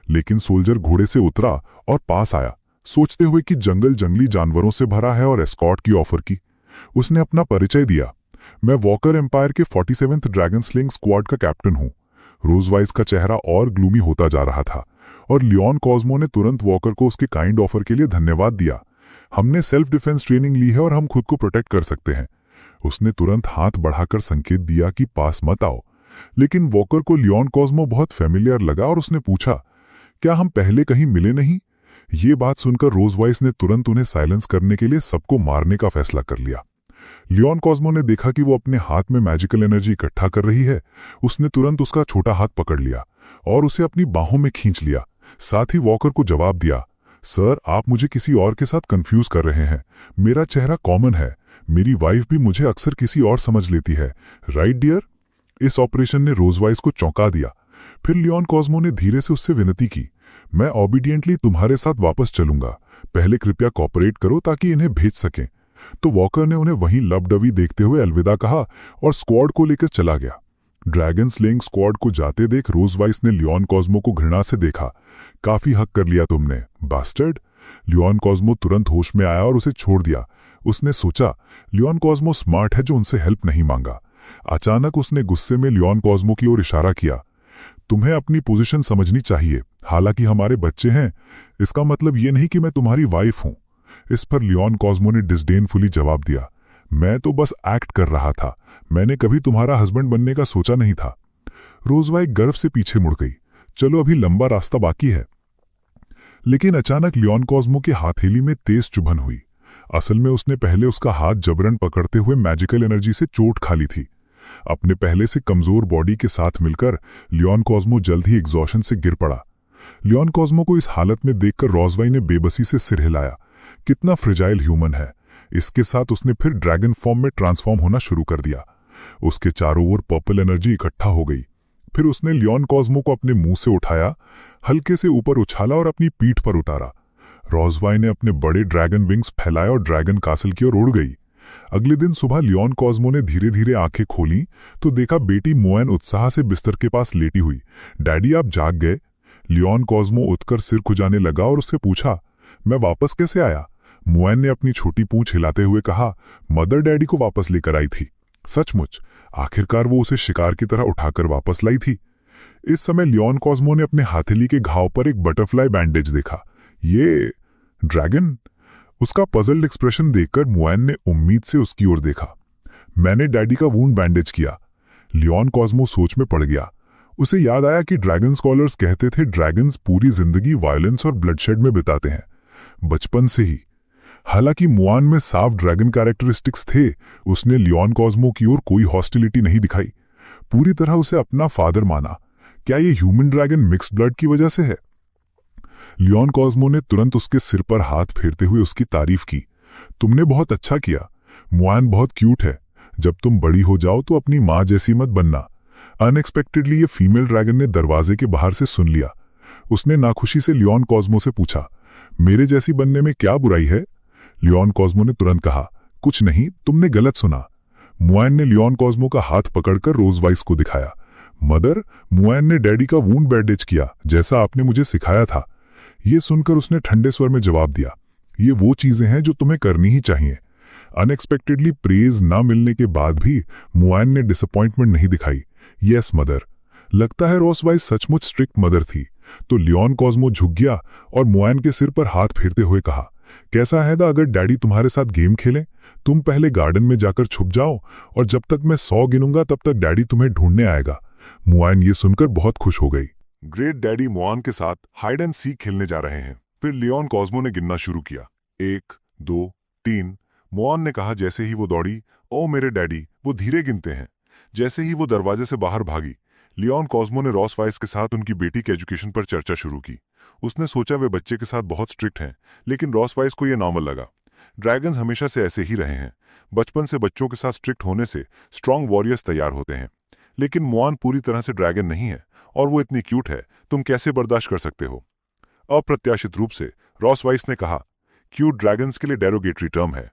लेकिन सोल्जर घोड़े से उतरा और पास आया, सोचते हुए कि जंगल जंगली जानवरों से भरा है और एस्कॉर्ट की ऑफर की। उसने अपना परिचय दिया, मैं वॉकर एम्पायर के 47th ड्रैगन स्लेइंग स्क्वाड का कैप्टन हूं। रोज़वाइस का चेहरा और ग्लूमी होता जा रहा था और लियोन कॉस्मो ने तुरंत वॉकर को उसके काइंड ऑफर के लिए धन्यवाद दिया। हमने सेल्फ डिफेंस ट्रेनिंग ली है और हम खुद को प्रोटेक्ट कर सकते हैं। उसने तुरंत हाथ बढ़ाकर संकेत दिया कि पास मत आओ। लेकिन वॉकर को लियोन कॉस्मो बहुत फेमिलियर लगा और उसने पूछा, क्या हम पहले कहीं मिले नहीं? ये बात सुनकर रोज़वाइस ने तुरंत उन्हें साइलेंस करने के लिए सबको मारने का फैसला कर लिया। लियोन कॉस्मो ने देखा कि वो अपने हाथ में मैजिकल एनर्जी इकट्ठा कर रही है। उसने तुरंत उसका छोटा हाथ पकड़ लिया और उसे अपनी बाहों में खींच लिया। साथ ही वॉकर को जवाब दिया, सर, आप मुझे किसी और के साथ कंफ्यूज कर रहे हैं। मेरा चेहरा कॉमन है, मेरी वाइफ भी मुझे अक्सर किसी और समझ लेती है, राइट डियर? इस ऑपरेशन ने रोज़वाइस को चौंका दिया। फिर लियोन कॉस्मो ने धीरे से उससे विनती की, मैं ऑबिडियंटली तुम्हारे साथ वापस चलूंगा, पहले कृपया कॉपरेट करो ताकि इन्हें भेज सकें। तो वॉकर ने उन्हें वहीं लबडबी देखते हुए अलविदा कहा और स्क्वाड को लेकर चला गया। ड्रैगन स्लेइंग स्क्वाड को जाते देख रोज़वाइस ने लियोन कॉस्मो को घृणा से देखा, काफी हक कर लिया तुमने, बास्टर्ड। लियोन कॉस्मो तुरंत होश में आया और उसे छोड़ दिया। उसने सोचा लियोन कॉस्मो स्मार्ट है जो उनसे हेल्प नहीं मांगा। अचानक उसने गुस्से में लियोन कॉस्मो की ओर इशारा किया। तुम्हें अपनी पोजीशन समझनी चाहिए, हालांकि हमारे बच्चे हैं, इसका मतलब ये नहीं कि मैं तुम्हारी वाइफ हूं। इस पर लियोन कॉस्मो ने डिस्डेनफुली जवाब दिया, मैं तो बस एक्ट कर रहा था, मैंने कभी तुम्हारा हस्बैंड बनने का सोचा नहीं था। रोजवाइस गर्व से पीछे मुड़ गई। चलो अभी लंबा रास्ता बाकी है। लेकिन अचानक लियोन कॉस्मो की हथेली में तेज चुभन हुई। असल में उसने पहले उसका हाथ जबरन पकड़ते हुए मैजिकल एनर्जी से चोट खा ली थी। अपने पहले से कमजोर बॉडी के साथ मिलकर लियोन कॉस्मो जल्द ही एग्जॉशन से गिर पड़ा। लियोन कॉस्मो को इस हालत में देखकर रोजवाई ने बेबसी से सिर हिलाया। कितना फ्रिजाइल ह्यूमन है। इसके साथ उसने फिर ड्रैगन फॉर्म में ट्रांसफॉर्म होना शुरू कर दिया। उसके चारों ओर पर्पल एनर्जी इकट्ठा हो गई। फिर उसने लियोन कॉस्मो को अपने मुंह से उठाया, हल्के से ऊपर उछाला और अपनी पीठ पर उतारा। रोजवाई ने अपने बड़े ड्रैगन विंग्स फैलाए और ड्रैगन कासल की ओर उड़ गई। अगले दिन सुबह लियोन कॉस्मो ने धीरे धीरे आंखें खोली तो देखा बेटी मोएन उत्साह से बिस्तर के पास लेटी हुई। डैडी आप जाग गए? लियोन कॉस्मो उठकर सिर खुजाने लगा और उससे पूछा, मैं वापस कैसे आया? मोएन ने अपनी छोटी पूंछ हिलाते हुए कहा, मदर डैडी को वापस लेकर आई थी। सचमुच? आखिरकार वो उसे शिकार की तरह उठाकर वापस लाई थी। इस समय लियोन कॉस्मो ने अपने हथेली के घाव पर एक बटरफ्लाई बैंडेज देखा। ये ड्रैगन? उसका पजल्ड एक्सप्रेशन देखकर मोएन ने उम्मीद से उसकी ओर देखा। मैंने डैडी का वूंड बैंडेज किया। लियोन कॉस्मो सोच में पड़ गया। उसे याद आया कि ड्रैगन स्कॉलर्स कहते थे ड्रैगन्स पूरी जिंदगी वायलेंस और ब्लडशेड में बिताते हैं, बचपन से ही। हालांकि मुआन में साफ ड्रैगन कैरेक्टरिस्टिक्स थे, उसने लियोन कॉस्मो की ओर कोई हॉस्टिलिटी नहीं दिखाई। पूरी तरह उसे अपना फादर माना। क्या ये ह्यूमन ड्रैगन मिक्स्ड ब्लड की वजह से है? लियोन कॉस्मो ने तुरंत उसके सिर पर हाथ फेरते हुए उसकी तारीफ की। तुमने बहुत अच्छा किया। मुआन बहुत क्यूट है। जब तुम बड़ी हो जाओ तो अपनी माँ जैसी मत बनना। अनएक्सपेक्टेडली ये फीमेल ड्रैगन ने दरवाजे के बाहर से सुन लिया। उसने नाखुशी से लियोन कॉस्मो से पूछा, मेरे जैसी बनने में क्या बुराई है? लियोन कॉस्मो ने तुरंत कहा, कुछ नहीं, तुमने गलत सुना। मुआन ने लियोन कॉस्मो का हाथ पकड़कर रोजवाइस को दिखाया। मदर, मुआन ने डैडी का वूंड बैंडेज किया जैसा आपने मुझे सिखाया था। ये सुनकर उसने ठंडे स्वर में जवाब दिया, ये वो चीजें हैं जो तुम्हें करनी ही चाहिए। अनएक्सपेक्टेडली प्रेज ना मिलने के बाद भी मुआन ने डिसअपॉइंटमेंट नहीं दिखाई। Yes mother. लगता है रोजवाइस सचमुच स्ट्रिक्ट मदर थी। तो लियोन कॉस्मो झुक गया और मुआन के सिर पर हाथ फेरते हुए कहा, कैसा है दा अगर डैडी तुम्हारे साथ गेम खेलें? तुम पहले गार्डन में जाकर छुप जाओ और जब तक मैं 100 गिनूंगा तब तक डैडी तुम्हें ढूंढने आएगा। मुआन ये सुनकर बहुत खुश हो गई। ग्रेट डैडी मुआन के साथ हाइड एंड सीक खेलने जा रहे हैं। फिर लियोन कॉस्मो ने गिनना शुरू किया। 1, 2, 3। मुआन ने कहा जैसे ही वो दौड़ी, ओ मेरे डैडी, वो धीरे गिनते हैं। जैसे ही वो दरवाजे से बाहर भागी, लियोन कॉस्मो ने रोजवाइस के साथ उनकी बेटी के एजुकेशन पर चर्चा शुरू की। उसने सोचा वे बच्चे के साथ बहुत स्ट्रिक्ट हैं, लेकिन रोजवाइस को यह नॉर्मल लगा। ड्रैगन्स हमेशा से ऐसे ही रहे हैं। बचपन से बच्चों के साथ स्ट्रिक्ट होने से स्ट्रॉन्ग वॉरियर्स तैयार होते हैं। लेकिन मुआन पूरी तरह से ड्रैगन नहीं है और वो इतनी क्यूट है, तुम कैसे बर्दाश्त कर सकते हो? अप्रत्याशित रूप से रोजवाइस ने कहा, क्यूट ड्रैगन्स के लिए डेरोगेटरी टर्म है।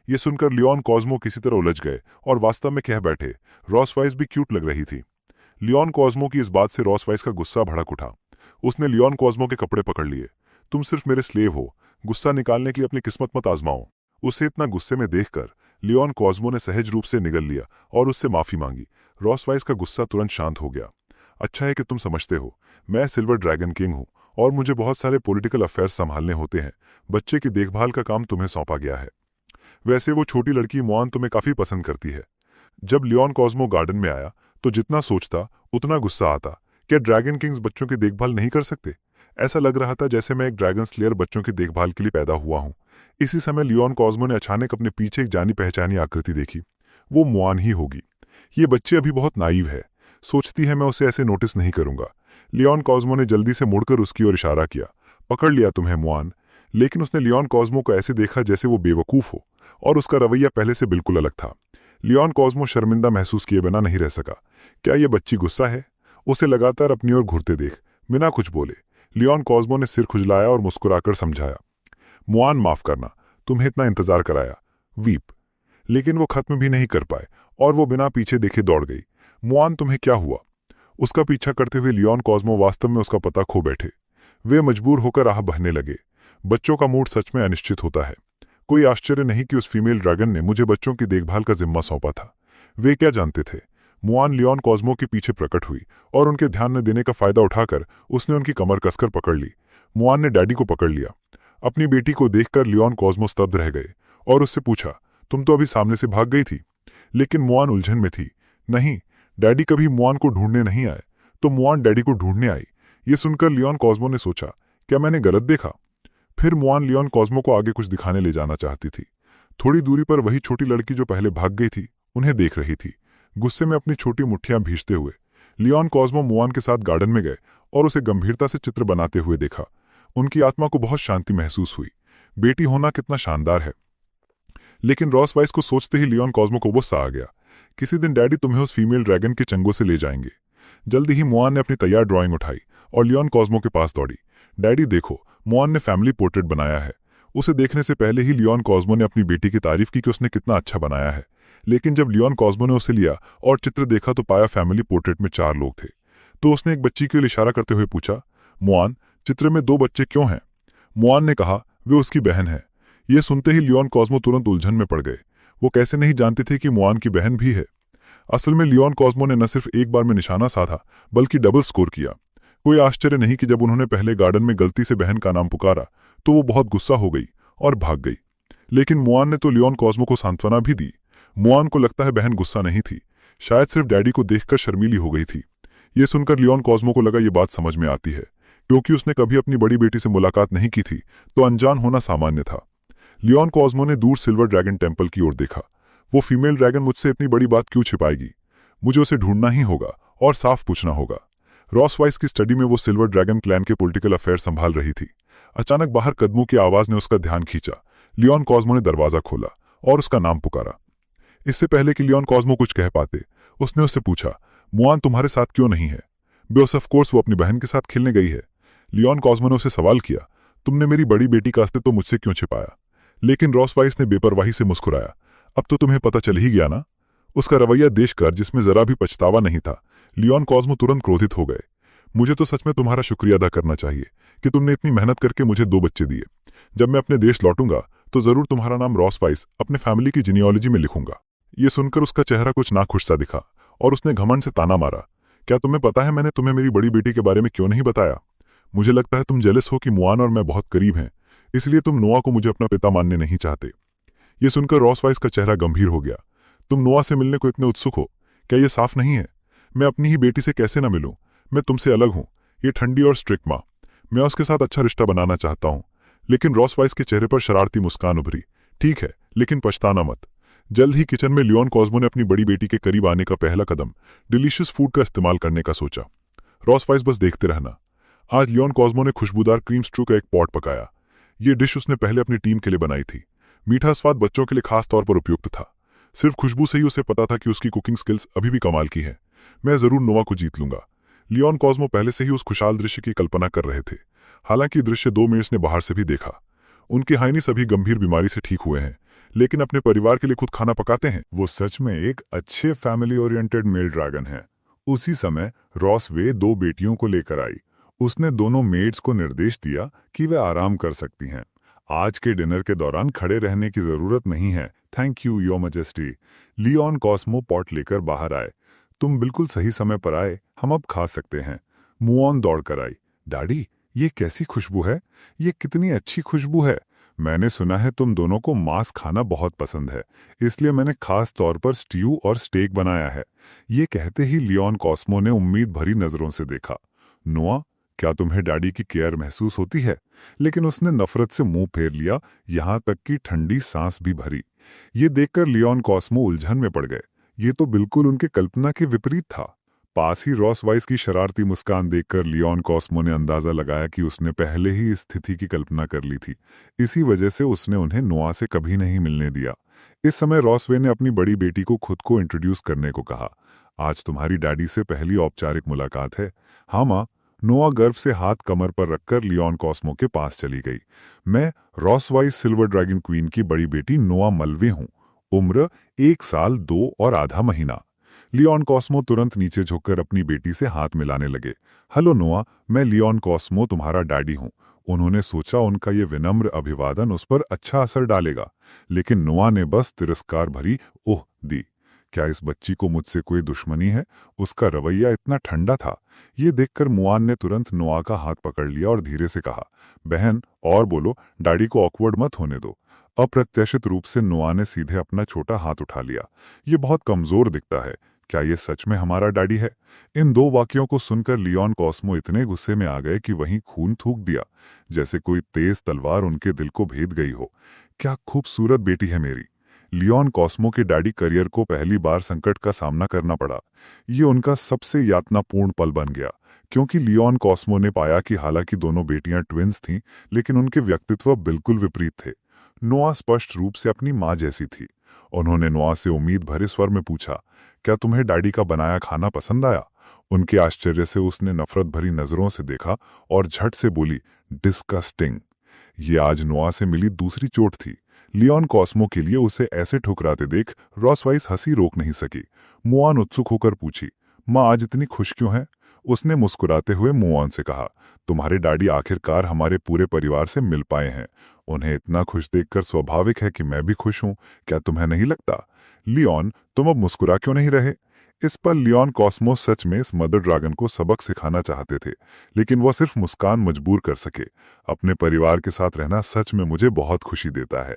ये सुनकर लियोन कॉस्मो किसी तरह उलझ गए और वास्तव में कह बैठे, रोजवाइस भी क्यूट लग रही थी। लियोन कॉस्मो की इस बात से रोजवाइस का गुस्सा भड़क उठा। उसने लियोन कॉस्मो के कपड़े पकड़ लिए। तुम सिर्फ मेरे स्लेव हो, गुस्सा निकालने के लिए अपनी किस्मत मत आजमाओ। उसे इतना गुस्से में देखकर लियोन कॉस्मो ने सहज रूप से निगल लिया और उससे माफी मांगी। रोजवाइस का गुस्सा तुरंत शांत हो गया। अच्छा है कि तुम समझते हो, मैं सिल्वर ड्रैगन किंग हूँ और मुझे बहुत सारे पॉलिटिकल अफेयर्स संभालने होते हैं। बच्चे की देखभाल का काम तुम्हें सौंपा गया है। वैसे वो छोटी लड़की मुआन तुम्हें काफी पसंद करती है। जब लियोन कॉस्मो गार्डन में आया तो जितना सोचता उतना गुस्सा आता। क्या ड्रैगन किंग्स बच्चों की देखभाल नहीं कर सकते? ऐसा लग रहा था जैसे मैं एक ड्रैगन स्लेयर बच्चों की देखभाल के लिए पैदा हुआ हूँ। इसी समय लियोन कॉस्मो ने अचानक अपने पीछे एक जानी पहचानी आकृति देखी। वो मुआन ही होगी। ये बच्ची अभी बहुत नाइव है, सोचती है मैं उसे ऐसे नोटिस नहीं करूंगा। लियोन कॉस्मो ने जल्दी से मुड़कर उसकी ओर इशारा किया। पकड़ लिया तुम्हें मुआन। लेकिन उसने लियोन कॉस्मो को ऐसे देखा जैसे वो बेवकूफ हो और उसका रवैया पहले से बिल्कुल अलग था। लियोन कॉस्मो शर्मिंदा महसूस किए बिना नहीं रह सका। क्या ये बच्ची गुस्सा है? उसे लगातार अपनी ओर घूरते देख बिना कुछ बोले लियोन कॉस्मो ने सिर खुजलाया और मुस्कुराकर समझाया, मुआन माफ करना, तुम्हें इतना इंतजार कराया। वीप। लेकिन वो खत्म भी नहीं कर पाए और वो बिना पीछे देखे दौड़ गई। मुआन तुम्हें क्या हुआ? उसका पीछा करते हुए लियोन कॉस्मो वास्तव में उसका पता खो बैठे। वे मजबूर होकर आह बहने लगे। बच्चों का मूड सच में अनिश्चित होता है। कोई आश्चर्य नहीं कि उस फीमेल ड्रैगन ने मुझे बच्चों की देखभाल का जिम्मा सौंपा था। वे क्या जानते थे। मुआन लियोन कॉस्मो के पीछे प्रकट हुई और उनके ध्यान न देने का फायदा उठाकर उसने उनकी कमर कसकर पकड़ ली। मुआन ने डैडी को पकड़ लिया। अपनी बेटी को देखकर लियोन कॉस्मो स्तब्ध रह गए और उससे पूछा, तुम तो अभी सामने से भाग गई थी। लेकिन मुआन उलझन में थी। नहीं, डैडी कभी मुआन को ढूंढने नहीं आए, तो मुआन डैडी को ढूंढने आई। ये सुनकर लियोन कॉस्मो ने सोचा, क्या मैंने गलत देखा। फिर मुआन लियोन कॉस्मो को आगे कुछ दिखाने ले जाना चाहती थी। थोड़ी दूरी पर वही छोटी लड़की जो पहले भाग गई थी उन्हें देख रही थी, गुस्से में अपनी छोटी मुट्ठियां भींचते हुए। लियोन कॉस्मो मुआन के साथ गार्डन में गए और उसे गंभीरता से चित्र बनाते हुए देखा। उनकी आत्मा को बहुत शांति महसूस हुई। बेटी होना कितना शानदार है। लेकिन रॉस वाइस को सोचते ही लियोन कॉस्मो को गुस्सा आ गया। किसी दिन डैडी तुम्हें उस फीमेल ड्रैगन के चंगों से ले जाएंगे। जल्दी ही मुआन ने अपनी तैयार ड्राइंग उठाई और लियोन कॉस्मो के पास दौड़ी। डैडी देखो, मुआन ने फैमिली पोर्ट्रेट बनाया है। उसे देखने से पहले ही लियोन कॉस्मो ने अपनी बेटी की तारीफ की कि उसने कितना अच्छा बनाया है। लेकिन जब लियोन कॉस्मो ने उसे लिया और चित्र देखा तो पाया फैमिली पोर्ट्रेट में 4 लोग थे। तो उसने एक बच्ची की ओर इशारा करते हुए पूछा, मुआन, चित्र में 2 बच्चे क्यों हैं। मुआन ने कहा, वे उसकी बहन है। ये सुनते ही लियोन कॉस्मो तुरंत उलझन में पड़ गए। वो कैसे नहीं जानते थे कि मुआन की बहन भी है। असल में लियोन कॉस्मो ने न सिर्फ एक बार में निशाना साधा बल्कि डबल स्कोर किया। कोई आश्चर्य नहीं कि जब उन्होंने पहले गार्डन में गलती से बहन का नाम पुकारा तो वो बहुत गुस्सा हो गई और भाग गई। लेकिन मुआन ने तो लियोन कॉस्मो को सांत्वना भी दी। मुआन को लगता है बहन गुस्सा नहीं थी, शायद सिर्फ डैडी को देखकर शर्मीली हो गई थी। ये सुनकर लियोन कॉस्मो को लगा ये बात समझ में आती है, क्योंकि उसने कभी अपनी बड़ी बेटी से मुलाकात नहीं की थी, तो अनजान होना सामान्य था। लियोन कॉस्मो ने दूर सिल्वर ड्रैगन टेम्पल की ओर देखा। वो फीमेल ड्रैगन मुझसे इतनी बड़ी बात क्यों छिपाएगी। मुझे उसे ढूंढना ही होगा और साफ पूछना होगा। रॉस वाइस की स्टडी में वो सिल्वर ड्रैगन क्लैन के पॉलिटिकल अफेयर संभाल रही थी। अचानक बाहर कदमों की आवाज ने उसका ध्यान खींचा। लियोन कॉस्मो ने दरवाजा खोला और उसका नाम पुकारा। इससे पहले कि लियोन कॉस्मो कुछ कह पाते, उसने उससे पूछा, मुआन तुम्हारे साथ क्यों नहीं है। बेस ऑफ कोर्स वो अपनी बहन के साथ खेलने गई है। लियोन कॉस्मो ने उसे सवाल किया, तुमने मेरी बड़ी बेटी का अस्तित्व मुझसे क्यों छिपाया। लेकिन रॉस वाइस ने बेपरवाही से मुस्कुराया, अब तो तुम्हें पता चल ही गया ना। उसका रवैया देखकर, जिसमें जरा भी पछतावा नहीं था, लियोन कॉस्मो तुरंत क्रोधित हो गए। मुझे तो सच में तुम्हारा शुक्रिया अदा करना चाहिए कि तुमने इतनी मेहनत करके मुझे 2 बच्चे दिए। जब मैं अपने देश लौटूंगा तो जरूर तुम्हारा नाम रॉस वाइस अपने फैमिली की जीनियोलॉजी में लिखूंगा। ये सुनकर उसका चेहरा कुछ नाखुश सा दिखा और उसने घमंड से ताना मारा, क्या तुम्हें पता है मैंने तुम्हें मेरी बड़ी बेटी के बारे में क्यों नहीं बताया। मुझे लगता है तुम जेलस हो कि मुआन और मैं बहुत करीब हैं, इसलिए तुम नोआ को मुझे अपना पिता मानने नहीं चाहते। ये सुनकर रॉस वाइस का चेहरा गंभीर हो गया। तुम नोआ से मिलने को इतने उत्सुक हो, क्या ये साफ नहीं है। मैं अपनी ही बेटी से कैसे न मिलूं। मैं तुमसे अलग हूं, ये ठंडी और स्ट्रिक्ट माँ। मैं उसके साथ अच्छा रिश्ता बनाना चाहता हूं। लेकिन रॉस वाइस के चेहरे पर शरारती मुस्कान उभरी। ठीक है, लेकिन पछताना मत। जल्द ही किचन में लियोन कॉस्मो ने अपनी बड़ी बेटी के करीब आने का पहला कदम डिलीशियस फूड का इस्तेमाल करने का सोचा। रॉस वाइस बस देखते रहना। आज लियोन कॉस्मो ने खुशबूदार क्रीम स्ट्रू का एक पॉट पकाया। ये डिश उसने पहले अपनी टीम के लिए बनाई थी। मीठा स्वाद बच्चों के लिए खास तौर पर उपयुक्त था। सिर्फ खुशबू से ही उसे पता था कि उसकी कुकिंग स्किल्स अभी भी कमाल की हैं। मैं जरूर नोआ को जीत लूंगा। लियोन कॉस्मो पहले से ही उस खुशहाल दृश्य की कल्पना कर रहे थे। हालांकि दृश्य 2 मिनट्स ने बाहर से भी देखा। उनके हाइनीस अभी गंभीर बीमारी से ठीक हुए हैं, लेकिन अपने परिवार के लिए खुद खाना पकाते हैं। वो सच में एक अच्छे फैमिली ओरिएंटेड मेल ड्रैगन है। उसी समय रॉस वे 2 बेटियों को लेकर आई। उसने दोनों मेड्स को निर्देश दिया कि वे आराम कर सकती हैं। आज के डिनर के दौरान खड़े रहने की जरूरत नहीं है। Thank you your majesty. Leon cosmo pot लेकर बाहर आए। तुम बिल्कुल सही समय पर आए, हम अब खा सकते हैं। मुआन दौड़कर आई। डैडी, ये कैसी खुशबू है। ये कितनी अच्छी खुशबू है। मैंने सुना है तुम दोनों को मांस खाना बहुत पसंद है, इसलिए मैंने खास तौर पर स्ट्यू और स्टेक बनाया है। ये कहते ही लियोन कॉस्मो ने उम्मीद भरी नजरों से देखा। नोआ, क्या तुम्हें डैडी की केयर महसूस होती है। लेकिन उसने नफरत से मुंह फेर लिया, यहां तक कि ठंडी सांस भी भरी। ये देखकर लियोन कॉस्मो उलझन में पड़ गए। ये तो बिल्कुल उनके कल्पना के विपरीत था। पास ही रॉस वाइस की शरारती मुस्कान देखकर लियोन कॉस्मो ने अंदाजा लगाया कि उसने पहले ही इस स्थिति की कल्पना कर ली थी। इसी वजह से उसने उन्हें नोआ से कभी नहीं मिलने दिया। इस समय रॉसवे ने अपनी बड़ी बेटी को खुद को इंट्रोड्यूस करने को कहा। आज तुम्हारी डैडी से पहली औपचारिक मुलाकात है। हाँ माँ। नोआ गर्व से हाथ कमर पर रखकर लियोन कॉस्मो के पास चली गई। मैं Ross vice silver dragon queen की बड़ी बेटी नोआ मल्वे हूँ। उम्र 1 साल 2 और आधा महीना। लियोन कॉस्मो तुरंत नीचे झुककर अपनी बेटी से हाथ मिलाने लगे। हेलो नोआ, मैं लियोन कॉस्मो, तुम्हारा डैडी हूँ। उन्होंने सोचा उनका ये विनम्र अभिवादन उस पर अच्छा असर डालेगा, लेकिन नोआ ने बस तिरस्कार भरी ओह दी। क्या इस बच्ची को मुझसे कोई दुश्मनी है? उसका रवैया इतना ठंडा था। ये देखकर मुआन ने तुरंत नोआ का हाथ पकड़ लिया और धीरे से कहा, बहन और बोलो, डैडी को ऑकवर्ड मत होने दो। अप्रत्याशित रूप से नोआ ने सीधे अपना छोटा हाथ उठा लिया। ये बहुत कमजोर दिखता है। क्या ये सच में हमारा डैडी है? इन दो वाक्यों को सुनकर लियोन कॉस्मो इतने गुस्से में आ गए कि वहीं खून थूक दिया, जैसे कोई तेज तलवार उनके दिल को भेद गई हो। क्या खूबसूरत बेटी है मेरी। लियोन कॉस्मो के डैडी करियर को पहली बार संकट का सामना करना पड़ा। ये उनका सबसे यातनापूर्ण पल बन गया, क्योंकि लियोन कॉस्मो ने पाया कि हालांकि दोनों बेटियां ट्विंस थीं, लेकिन उनके व्यक्तित्व बिल्कुल विपरीत थे। नोआ स्पष्ट रूप से अपनी माँ जैसी थी। उन्होंने नोआ से उम्मीद भरे स्वर में पूछा, क्या तुम्हें डैडी का बनाया खाना पसंद आया? उनके आश्चर्य से उसने नफरत भरी नजरों से देखा और झट से बोली, डिस्कस्टिंग। ये आज नोआ से मिली दूसरी चोट थी। लियोन कॉस्मो के लिए उसे ऐसे ठुकराते देख रॉसवाइस हंसी रोक नहीं सकी। मुआन उत्सुक होकर पूछी, माँ आज इतनी खुश क्यों है? उसने मुस्कुराते हुए मुआन से कहा, तुम्हारे डैडी आखिरकार हमारे पूरे परिवार से मिल पाए हैं। उन्हें इतना खुश देखकर स्वाभाविक है कि मैं भी खुश हूं। क्या तुम्हें नहीं लगता? लियोन, तुम अब मुस्कुरा क्यों नहीं रहे? इस पर लियोन कॉस्मो सच में इस मदर ड्रैगन को सबक सिखाना चाहते थे, लेकिन वह सिर्फ मुस्कान मजबूर कर सके। अपने परिवार के साथ रहना सच में मुझे बहुत खुशी देता है।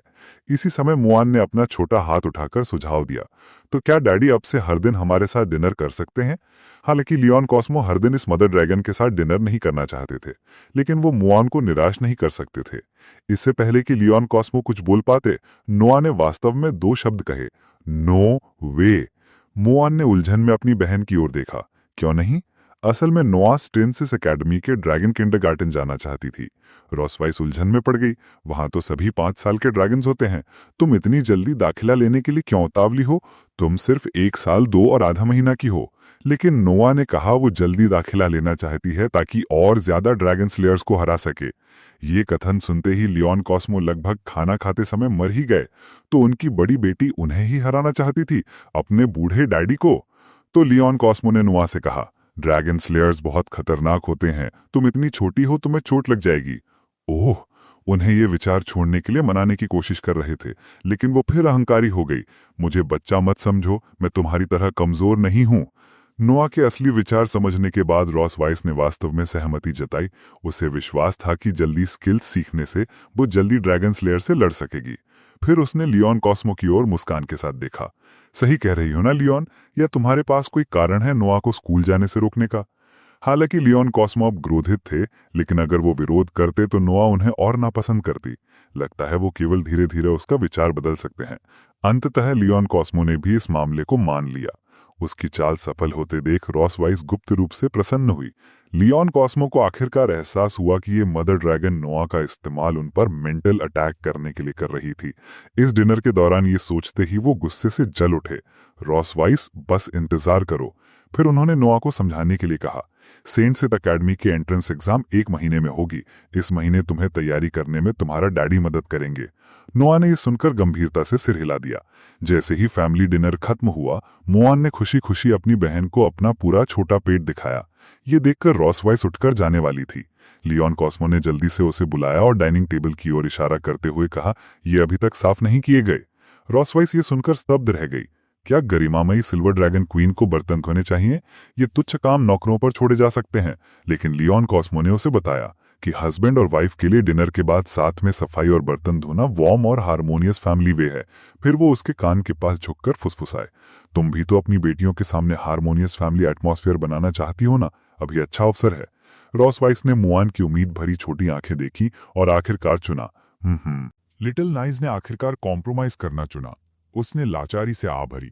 इसी समय मुआन ने अपना छोटा हाथ उठाकर सुझाव दिया, तो क्या डैडी अब से हर दिन हमारे साथ डिनर कर सकते हैं? हालांकि लियोन कॉस्मो हर दिन इस मदर ड्रैगन के साथ डिनर नहीं करना चाहते थे, लेकिन वो मुआन को निराश नहीं कर सकते थे। इससे पहले कि लियोन कॉस्मो कुछ बोल पाते, नोआ ने वास्तव में दो शब्द कहे, नो वे। मुआन ने उलझन में अपनी बहन की ओर देखा। क्यों नहीं? असल में नोआ स्टेंसिस एकेडमी के ड्रैगन किंडरगार्टन जाना चाहती थी। रॉसवाइस उलझन में पड़ गई। वहां तो सभी 5 साल के ड्रैगन्स होते हैं। तुम इतनी जल्दी दाखिला लेने के लिए क्यों उतावली हो? तुम सिर्फ 1 साल 2 और आधा महीना की हो। लेकिन नोआ ने कहा वो जल्दी दाखिला लेना चाहती है ताकि और ज्यादा ड्रैगन स्लेयर्स को हरा सके। ये कथन सुनते ही लियोन कॉस्मो लगभग खाना खाते समय मर ही गए। तो उनकी बड़ी बेटी उन्हें ही हराना चाहती थी, अपने बूढ़े डैडी को। तो लियोन कॉस्मो ने नोआ से कहा, ड्रैगन स्लेयर्स बहुत खतरनाक होते हैं, तुम इतनी छोटी हो, तुम्हें चोट लग जाएगी। ओह, उन्हें ये विचार छोड़ने के लिए मनाने की कोशिश कर रहे थे, लेकिन वो फिर अहंकारी हो गई। मुझे बच्चा मत समझो, मैं तुम्हारी तरह कमजोर नहीं हूं। नोआ के असली विचार समझने के बाद रॉसवाइस ने वास्तव में सहमति जताई। उसे विश्वास था कि जल्दी स्किल्स सीखने से वो जल्दी ड्रैगन स्लेयर से लड़ सकेगी। फिर उसने लियोन कॉस्मो की ओर मुस्कान के साथ देखा। सही कह रही हो ना लियोन? या तुम्हारे पास कोई कारण है नोआ को स्कूल जाने से रोकने का? हालांकि लियोन कॉस्मो अब क्रोधित थे, लेकिन अगर वो विरोध करते तो नोआ उन्हें और नापसंद करती। लगता है वो केवल धीरे धीरे उसका विचार बदल सकते हैं। अंततः लियोन कॉस्मो ने भी इस मामले को मान लिया। उसकी चाल सफल होते देख रॉसवाइस गुप्त रूप से प्रसन्न हुई। लियोन कॉस्मो को आखिरकार एहसास हुआ कि ये मदर ड्रैगन नोआ का इस्तेमाल उन पर मेंटल अटैक करने के लिए कर रही थी। इस डिनर के दौरान ये सोचते ही वो गुस्से से जल उठे। रॉसवाइस, बस इंतजार करो। फिर उन्होंने नोआ को समझाने के लिए कहा, सेंट सेथ अकेडमी के एंट्रेंस एग्जाम 1 महीने में होगी। इस महीने तुम्हें तैयारी करने में तुम्हारा डैडी मदद करेंगे। नोआ ने यह सुनकर गंभीरता से सिर हिला दिया। जैसे ही फैमिली डिनर खत्म हुआ, मुआन ने खुशी खुशी अपनी बहन को अपना पूरा छोटा पेट दिखाया। ये देखकर रॉसवाइस उठकर जाने वाली थी। लियोन कॉस्मो ने जल्दी से उसे बुलाया और डाइनिंग टेबल की ओर इशारा करते हुए कहा, ये अभी तक साफ नहीं किए गए। रॉसवाइस ये सुनकर स्तब्ध रह गई। क्या गरिमामयी सिल्वर ड्रैगन क्वीन को बर्तन धोने चाहिए? ये तुच्छ काम नौकरों पर छोड़े जा सकते हैं। लेकिन लियोन कॉस्मो ने उसे बताया कि हस्बैंड और वाइफ के लिए डिनर के बाद साथ में सफाई और बर्तन धोना वार्म और हार्मोनियस फैमिली वे है। फिर वो उसके कान के पास झुककर फुसफुसाए, तुम भी तो अपनी बेटियों के सामने हार्मोनियस फैमिली एटमॉस्फेयर बनाना चाहती हो ना? अभी अच्छा अवसर है। रॉसवाइस ने मुआन की उम्मीद भरी छोटी आंखें देखी और आखिरकार चुना। लिटिल नाइस ने आखिरकार कॉम्प्रोमाइज करना चुना। उसने लाचारी से आ भरी,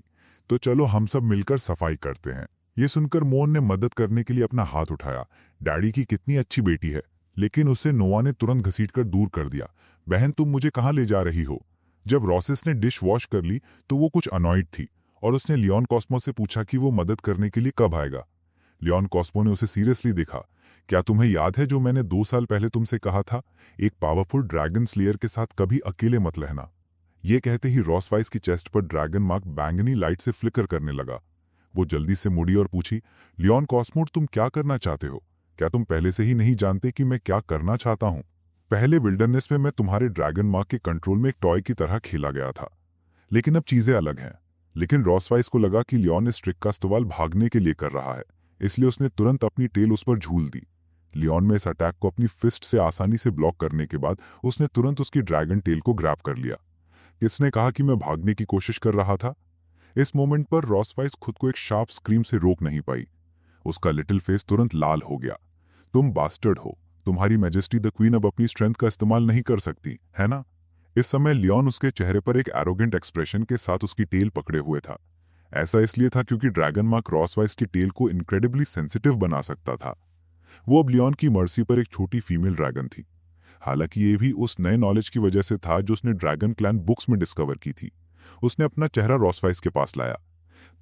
तो चलो हम सब मिलकर सफाई करते हैं। ये सुनकर मोन ने मदद करने के लिए अपना हाथ उठाया। डैडी की कितनी अच्छी बेटी है। लेकिन उसे नोआ ने तुरंत घसीटकर दूर कर दिया। बहन, तुम मुझे कहाँ ले जा रही हो? जब रॉसेस ने डिश वॉश कर ली तो वो कुछ अनॉयड थी और उसने लियोन कॉस्मो से पूछा कि वो मदद करने के लिए कब आएगा। लियोन कॉस्मो ने उसे सीरियसली देखा। क्या तुम्हें याद है जो मैंने 2 साल पहले तुमसे कहा था, एक पावरफुल ड्रैगन स्लेयर के साथ कभी अकेले मत रहना? ये कहते ही रॉसवाइस की चेस्ट पर ड्रैगन मार्क बैंगनी लाइट से फ्लिकर करने लगा। वो जल्दी से मुड़ी और पूछी, लियोन कॉस्मोड, तुम क्या करना चाहते हो? क्या तुम पहले से ही नहीं जानते कि मैं क्या करना चाहता हूँ? पहले विल्डरनेस में मैं तुम्हारे ड्रैगन मार्क के कंट्रोल में एक टॉय की तरह खेला गया था, लेकिन अब चीजें अलग हैं। लेकिन रॉसवाइस को लगा कि लियोन इस ट्रिक का इस्तेमाल भागने के लिए कर रहा है, इसलिए उसने तुरंत अपनी टेल उस पर झूल दी। लियोन में इस अटैक को अपनी फिस्ट से आसानी से ब्लॉक करने के बाद उसने तुरंत उसकी ड्रैगन टेल को ग्रैब कर लिया। किसने कहा कि मैं भागने की कोशिश कर रहा था? इस मोमेंट पर रॉसवाइस खुद को एक शार्प स्क्रीम से रोक नहीं पाई। उसका लिटिल फेस तुरंत लाल हो गया। तुम बास्टर्ड हो, तुम्हारी मैजेस्टी द क्वीन अब अपनी स्ट्रेंथ का इस्तेमाल नहीं कर सकती, है ना? इस समय लियोन उसके चेहरे पर एक एरोगेंट एक्सप्रेशन के साथ उसकी टेल पकड़े हुए था। ऐसा इसलिए था क्योंकि ड्रैगन मार्क रॉसवाइस की टेल को इनक्रेडिबली सेंसिटिव बना सकता था। वो अब लियोन की मर्सी पर एक छोटी फीमेल ड्रैगन थी। हालांकि ये भी उस नए नॉलेज की वजह से था जो उसने ड्रैगन क्लैन बुक्स में डिस्कवर की थी। उसने अपना चेहरा रॉसवाइस के पास लाया।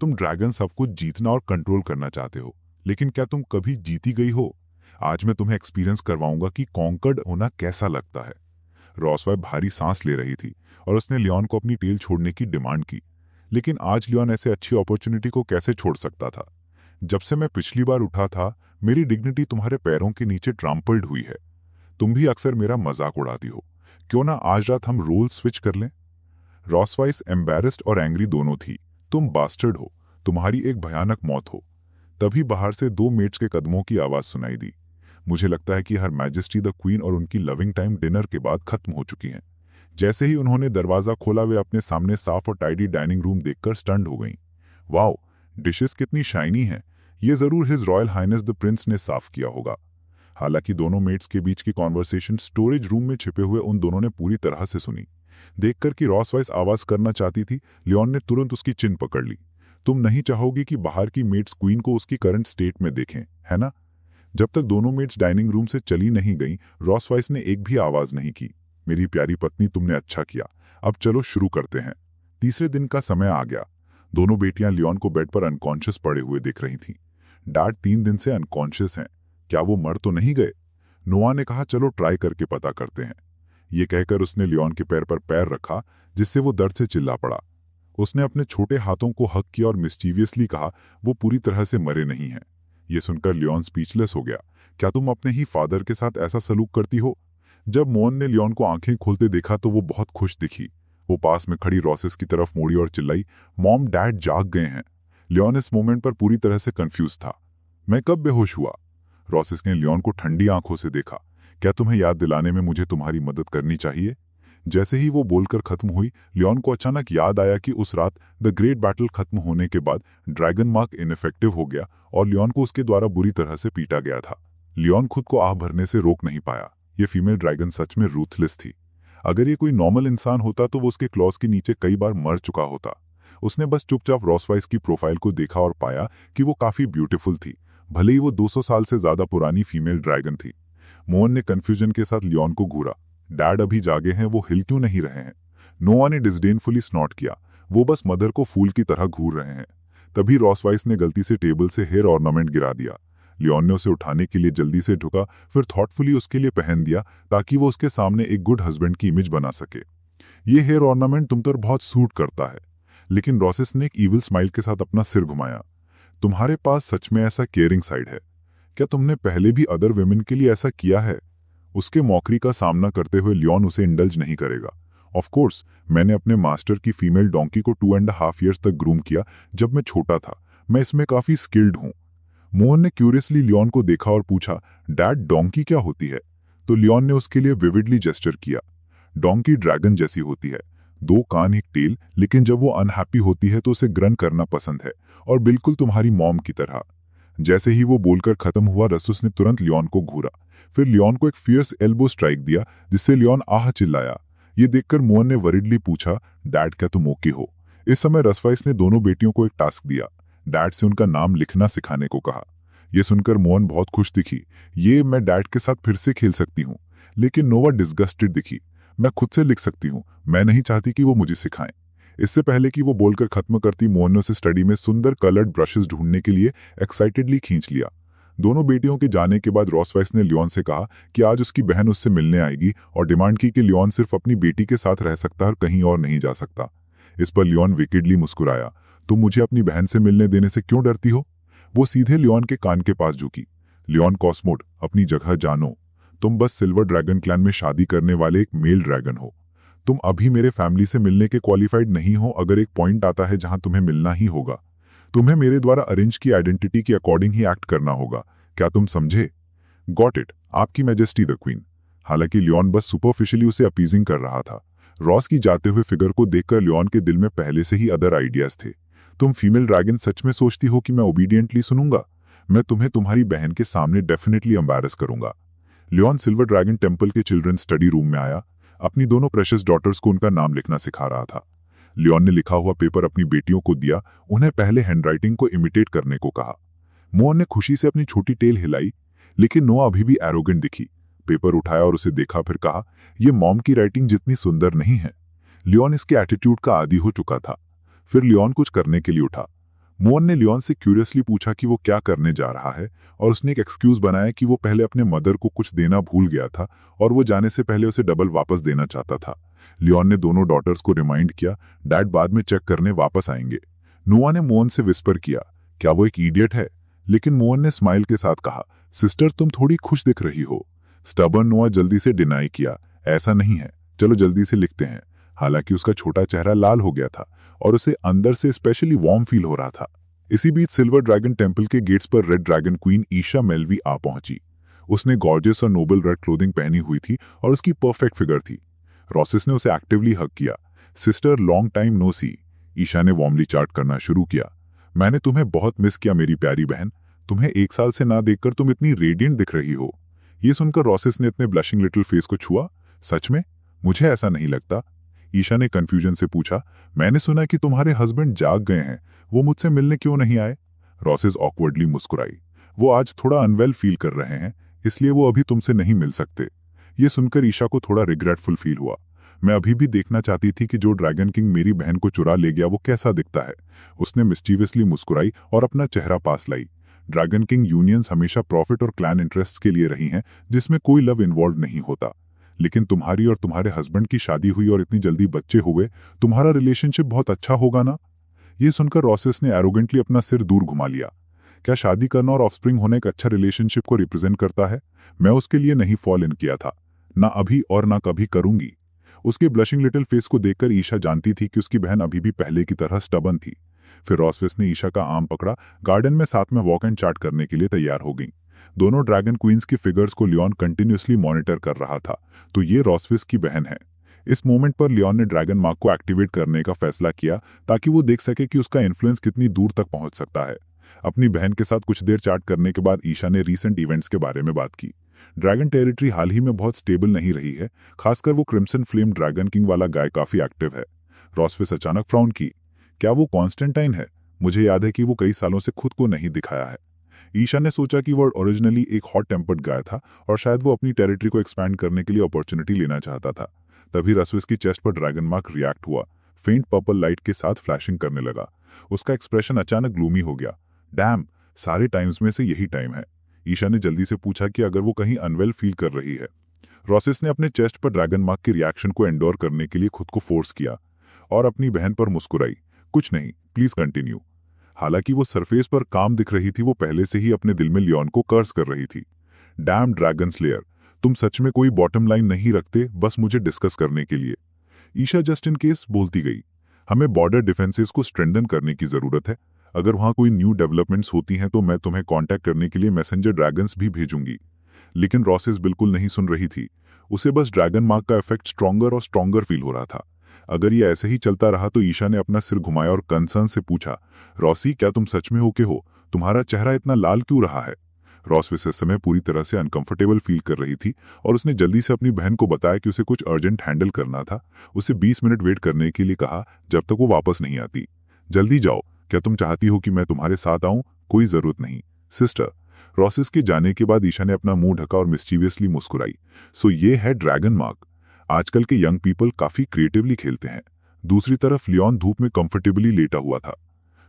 तुम ड्रैगन सब कुछ जीतना और कंट्रोल करना चाहते हो, लेकिन क्या तुम कभी जीती गई हो? आज मैं तुम्हें एक्सपीरियंस करवाऊंगा कि कॉन्कर्ड होना कैसा लगता है। रॉसवाइस भारी सांस ले रही थी और उसने लियोन को अपनी टेल छोड़ने की डिमांड की। लेकिन आज लियोन ऐसे अच्छी अपॉर्चुनिटी को कैसे छोड़ सकता था? जब से मैं पिछली बार उठा था, मेरी डिग्निटी तुम्हारे पैरों के नीचे ट्राम्पल्ड हुई है। तुम भी अक्सर मेरा मजाक उड़ाती हो। क्यों ना आज रात हम रोल स्विच कर लें? रॉसवाइस एम्बैरेस्ड और एंग्री दोनों थी। तुम बास्टर्ड हो, तुम्हारी एक भयानक मौत हो। तभी बाहर से 2 मेट्स के कदमों की आवाज सुनाई दी। मुझे लगता है कि हर मैजेस्टी द क्वीन और उनकी लविंग टाइम डिनर के बाद खत्म हो चुकी हैं। जैसे ही उन्होंने दरवाजा खोला, वे अपने सामने साफ और टाइडी डाइनिंग रूम देखकर स्टन्ड हो गईं। वाओ, डिशेस कितनी शाइनी हैं। ये जरूर his royal highness the prince ने साफ किया होगा। हालांकि दोनों मेट्स के बीच की कॉन्वर्सेशन स्टोरेज रूम में छिपे हुए उन दोनों ने पूरी तरह से सुनी। देखकर कि रॉसवाइस आवाज करना चाहती थी, लियोन ने तुरंत उसकी चिन पकड़ ली। तुम नहीं चाहोगी कि बाहर की मेट्स क्वीन को उसकी करंट स्टेट में देखें, है ना? जब तक दोनों मेट्स डाइनिंग रूम से चली नहीं गईं, रॉसवाइस ने एक भी आवाज नहीं की। मेरी प्यारी पत्नी, तुमने अच्छा किया। अब चलो शुरू करते हैं। तीसरे दिन का समय आ गया। दोनों बेटियां लियोन को बेड पर अनकॉन्शियस पड़े हुए दिख रही थीं। डैड 3 दिन से अनकॉन्शियस हैं। क्या वो मर तो नहीं गए? नोआ ने कहा, चलो ट्राई करके पता करते हैं। ये कहकर उसने लियोन के पैर पर पैर रखा, जिससे वो दर्द से चिल्ला पड़ा। उसने अपने छोटे हाथों को हक किया और मिस्चीवियसली कहा, वो पूरी तरह से मरे नहीं हैं। ये सुनकर लियोन स्पीचलेस हो गया। क्या तुम अपने ही फादर के साथ ऐसा सलूक करती हो? जब मोहन ने लियोन को आंखें खोलते देखा तो वो बहुत खुश दिखी। वो पास में खड़ी रॉसेस की तरफ मुड़ी और चिल्लाई, मॉम, डैड जाग गए हैं। लियोन इस मोमेंट पर पूरी तरह से कंफ्यूज था। मैं कब बेहोश हुआ? रॉसेस ने लियोन को ठंडी आंखों से देखा। क्या तुम्हें याद दिलाने में मुझे तुम्हारी मदद करनी चाहिए? जैसे ही वो बोलकर खत्म हुई, लियोन को अचानक याद आया कि उस रात द ग्रेट बैटल खत्म होने के बाद ड्रैगन मार्क इनइफेक्टिव हो गया और लियोन को उसके द्वारा बुरी तरह से पीटा गया था। लियोन खुद को आह भरने से रोक नहीं पाया। ये फीमेल ड्रैगन सच में रूथलेस थी। अगर ये कोई नॉर्मल इंसान होता तो वो उसके क्लॉज के नीचे कई बार मर चुका होता। उसने बस चुपचाप रॉसवाइस की प्रोफाइल को देखा और पाया कि वो काफी ब्यूटीफुल थी, भले ही वो 200 साल से ज्यादा पुरानी फीमेल ड्रैगन थी। मोहन ने कंफ्यूजन के साथ लियोन को घूरा। डैड अभी जागे हैं, वो हिल क्यों नहीं रहे हैं? नोआ ने डिस्डेनफुली स्नॉट किया। वो बस मदर को फूल की तरह घूर रहे हैं। तभी रॉसवाइस ने गलती से टेबल से हेयर ऑर्नामेंट गिरा दिया। लियोन ने उसे उठाने के लिए जल्दी से झुका, फिर थॉटफुली उसके लिए पहन दिया ताकि वो उसके सामने एक गुड हस्बैंड की इमेज बना सके। ये हेयर ऑर्नामेंट तुम पर बहुत सूट करता है। लेकिन रॉसेस ने एक ईविल स्माइल के साथ अपना सिर घुमाया। तुम्हारे पास सच में ऐसा केयरिंग साइड है? क्या तुमने पहले भी अदर वेमेन के लिए ऐसा किया है? उसके मौकरी का सामना करते हुए लियोन उसे इंडल्ज नहीं करेगा। ऑफ कोर्स, मैंने अपने मास्टर की फीमेल डोंकी को 2.5 ईयर्स तक ग्रूम किया जब मैं छोटा था। मैं इसमें काफी स्किल्ड हूँ। मोहन ने क्यूरियसली लियोन को देखा और पूछा, डैड, डोंकी क्या होती है? तो लियोन ने उसके लिए विविडली जेस्चर किया। डोंकी ड्रैगन जैसी होती है, 2 कान, एक टेल, लेकिन जब वो अनहैप्पी होती है तो उसे ग्रन करना पसंद है, और बिल्कुल तुम्हारी मॉम की तरह। जैसे ही वो बोलकर खत्म हुआ, रसूस ने तुरंत लियोन को घूरा, फिर लियोन को एक फियर्स एल्बो स्ट्राइक दिया, जिससे लियोन आह चिल्लाया। ये देखकर मोहन ने वरिडली पूछा, डैड, क्या तुम ओके हो? इस समय रसवाइस ने दोनों बेटियों को एक टास्क दिया। डैड से उनका नाम लिखना सिखाने को कहा। यह सुनकर मोहन बहुत खुश दिखी। ये मैं डैड के साथ फिर से खेल सकती हूँ। लेकिन नोवा डिस्गस्टेड दिखी। मैं खुद से लिख सकती हूँ, मैं नहीं चाहती कि वो मुझे सिखाएं। इससे पहले कि वो बोलकर खत्म करती, मोहन ने उसे स्टडी में सुंदर कलर्ड ब्रशेस ढूंढने के लिए एक्साइटेडली खींच लिया। दोनों बेटियों के जाने के बाद रॉसवाइस ने लियोन से कहा कि आज उसकी बहन उससे मिलने आएगी और डिमांड की कि लियोन सिर्फ अपनी बेटी के साथ रह सकता है और कहीं और नहीं जा सकता। इस पर लियोन विकेडली मुस्कुराया। तुम मुझे अपनी बहन से मिलने देने से क्यों डरती हो? वो सीधे लियोन के कान के पास झुकी। लियोन कॉस्मोड, अपनी जगह जानो। तुम बस सिल्वर ड्रैगन क्लैन में शादी करने वाले एक मेल ड्रैगन हो। तुम अभी मेरे फैमिली से मिलने के क्वालिफाइड नहीं हो। अगर एक पॉइंट आता है जहां तुम्हें मिलना ही होगा, तुम्हें मेरे द्वारा अरेंज की आइडेंटिटी के अकॉर्डिंग ही एक्ट करना होगा। क्या तुम समझे? गॉट इट, आपकी मैजेस्टी द क्वीन। हालांकि लियोन बस सुपरफिशियली उसे अपीजिंग कर रहा था। रॉस की जाते हुए फिगर को देखकर लियोन के दिल में पहले से ही अदर आइडियाज थे। तुम फीमेल ड्रैगन सच में सोचती हो कि मैं ओबीडियंटली सुनूंगा? मैं तुम्हें तुम्हारी बहन के सामने डेफिनेटली एम्बैरस करूंगा। लियोन सिल्वर ड्रैगन टेम्पल के चिल्ड्रन स्टडी रूम में आया। अपनी दोनों प्रेशियस डॉटर्स को उनका नाम लिखना सिखा रहा था। लियोन ने लिखा हुआ पेपर अपनी बेटियों को दिया, उन्हें पहले हैंडराइटिंग को इमिटेट करने को कहा। मोअन ने खुशी से अपनी छोटी टेल हिलाई, लेकिन नोआ अभी भी एरोगेंट दिखी। पेपर उठाया और उसे देखा, फिर कहा, यह मॉम की राइटिंग जितनी सुंदर नहीं है। लियोन इसके एटीट्यूड का आदी हो चुका था। फिर लियोन कुछ करने के लिए उठा। मोअन ने लियोन से क्यूरियसली पूछा कि वो क्या करने जा रहा है, और उसने एक एक्सक्यूज बनाया कि वो पहले अपने मदर को कुछ देना भूल गया था और वो जाने से पहले उसे डबल वापस देना चाहता था। लियोन ने दोनों डॉटर्स को रिमाइंड किया, डैड बाद में चेक करने वापस आएंगे। नोआ ने मोअन से विस्पर किया, क्या वो एक इडियट है? लेकिन मोअन ने स्माइल के साथ कहा, सिस्टर तुम थोड़ी खुश दिख रही हो। स्टबर्न नोआ जल्दी से डिनाई किया, ऐसा नहीं है, चलो जल्दी से लिखते हैं। हालांकि उसका छोटा चेहरा लाल हो गया था और उसे अंदर से स्पेशली वार्म फील हो रहा था। इसी बीच सिल्वर ड्रैगन टेम्पल के गेट्स पर रेड ड्रैगन क्वीन ईशा मेल्वी आ पहुंची। उसने गॉर्जियस और नोबल रेड क्लोथिंग पहनी हुई थी और उसकी परफेक्ट फिगर थी। रॉसिस ने उसे एक्टिवली हग किया। सिस्टर लॉन्ग टाइम नो सी। ईशा ने वार्मली चाट करना शुरू किया। मैंने तुम्हें बहुत मिस किया मेरी प्यारी बहन। तुम्हें 1 साल से ना देखकर तुम इतनी रेडियंट दिख रही हो। ये सुनकर रॉसिस ने अपने ब्लशिंग लिटिल फेस को छुआ। सच में? मुझे ऐसा नहीं लगता। ईशा ने कंफ्यूजन से पूछा, मैंने सुना कि तुम्हारे हस्बैंड जाग गए हैं, वो मुझसे मिलने क्यों नहीं आए? रॉसिस ऑकवर्डली मुस्कुराई। वो आज थोड़ा अनवेल फील कर रहे हैं, इसलिए वो अभी तुमसे नहीं मिल सकते। ये सुनकर ईशा को थोड़ा रिग्रेटफुल फील हुआ। मैं अभी भी देखना चाहती थी कि जो ड्रैगन किंग मेरी बहन को चुरा ले गया वो कैसा दिखता है। उसने मिस्चीवियसली मुस्कुराई और अपना चेहरा पास लाई। ड्रैगन किंग यूनियंस हमेशा प्रॉफिट और क्लैन इंटरेस्ट के लिए रही हैं, जिसमें कोई लव इन्वॉल्व नहीं होता। लेकिन तुम्हारी और तुम्हारे हस्बैंड की शादी हुई और इतनी जल्दी बच्चे हुए, तुम्हारा रिलेशनशिप बहुत अच्छा होगा ना? ये सुनकर रॉसिस ने एरोगेंटली अपना सिर दूर घुमा लिया। क्या शादी करना और ऑफस्प्रिंग होने एक अच्छा रिलेशनशिप को रिप्रेजेंट करता है? मैं उसके लिए नहीं फॉल इन किया था, ना अभी और ना कभी करूंगी। उसके ब्लशिंग लिटिल फेस को देखकर ईशा जानती थी कि उसकी बहन अभी भी पहले की तरह स्टबन थी। फिर रॉसविस ने ईशा का आर्म पकड़ा। गार्डन में साथ में वॉक एंड चाट करने के लिए तैयार हो गई। दोनों ड्रैगन क्वींस की फिगर्स को लियोन कंटिन्यूसली मॉनिटर कर रहा था। तो ये रॉसविस की बहन है। इस मोमेंट पर लियोन ने ड्रैगन मार्क को एक्टिवेट करने का फैसला किया ताकि वो देख सके कि उसका इन्फ्लुएंस कितनी दूर तक पहुंच सकता है। अपनी बहन के साथ कुछ देर चैट करने के बाद ईशा ने रीसेंट इवेंट्स के बारे में बात की। ड्रैगन टेरिटरी हाल ही में बहुत स्टेबल नहीं रही है, खासकर वो क्रिम्सन फ्लेम ड्रैगन किंग वाला गाय काफी एक्टिव है। रॉसविस अचानक फ्राउन की। क्या वो कॉन्स्टेंटाइन है? मुझे याद है कि वो कई सालों से खुद को नहीं दिखाया है। ईशा ने सोचा कि वो ओरिजिनली एक हॉट टेम्पर्ड गाय था और शायद वो अपनी टेरिटरी को एक्सपैंड करने के लिए अपॉर्चुनिटी लेना चाहता था। तभी रॉसविस की चेस्ट पर ड्रैगन मार्क रिएक्ट हुआ, फेंट पर्पल लाइट के साथ फ्लैशिंग करने लगा। उसका एक्सप्रेशन अचानक ग्लूमी हो गया। डैम, सारे टाइम्स में से यही टाइम है। ईशा ने जल्दी से पूछा कि अगर वो कहीं अनवेल फील कर रही है। रॉसिस ने अपने चेस्ट पर ड्रैगन मार्क के रिएक्शन को एंडोर करने के लिए खुद को फोर्स किया और अपनी बहन पर मुस्कुराई। कुछ नहीं, प्लीज कंटिन्यू। हालांकि वो सरफेस पर काम दिख रही थी, वो पहले से ही अपने दिल में लियोन को कर्स कर रही थी। डैम ड्रैगन स्लेयर, तुम सच में कोई बॉटम लाइन नहीं रखते बस मुझे डिस्कस करने के लिए? ईशा जस्ट इन केस बोलती गई। हमें बॉर्डर डिफेंसेस को स्ट्रेंथन करने की जरूरत है। अगर वहां कोई न्यू डेवलपमेंट्स होती हैं तो मैं तुम्हें कांटेक्ट करने के लिए मैसेंजर ड्रैगन्स भी भेजूंगी। लेकिन रॉसिस बिल्कुल नहीं सुन रही थी। उसे बस ड्रैगन मार्क का इफेक्ट स्ट्रॉन्गर और स्ट्रॉन्गर फील हो रहा था। अगर ये ऐसे ही चलता रहा तो ईशा ने अपना सिर घुमाया और कंसर्न से पूछा, रॉसी क्या तुम सच में ओके हो? तुम्हारा चेहरा इतना लाल क्यों रहा है? रॉसविस इस समय पूरी तरह से अनकंफर्टेबल फील कर रही थी और उसने जल्दी से अपनी बहन को बताया कि उसे कुछ अर्जेंट हैंडल करना था। उसे 20 मिनट वेट करने के लिए कहा जब तक वो वापस नहीं आती। जल्दी जाओ, क्या तुम चाहती हो कि मैं तुम्हारे साथ आऊं? कोई जरूरत नहीं सिस्टर। रॉसिस के जाने के बाद ईशा ने अपना मुंह ढका और मिस्चीवियसली मुस्कुराई। सो ये है ड्रैगन मार्क। आजकल के यंग पीपल काफी क्रिएटिवली खेलते हैं। दूसरी तरफ लियोन धूप में कंफर्टेबली लेटा हुआ था।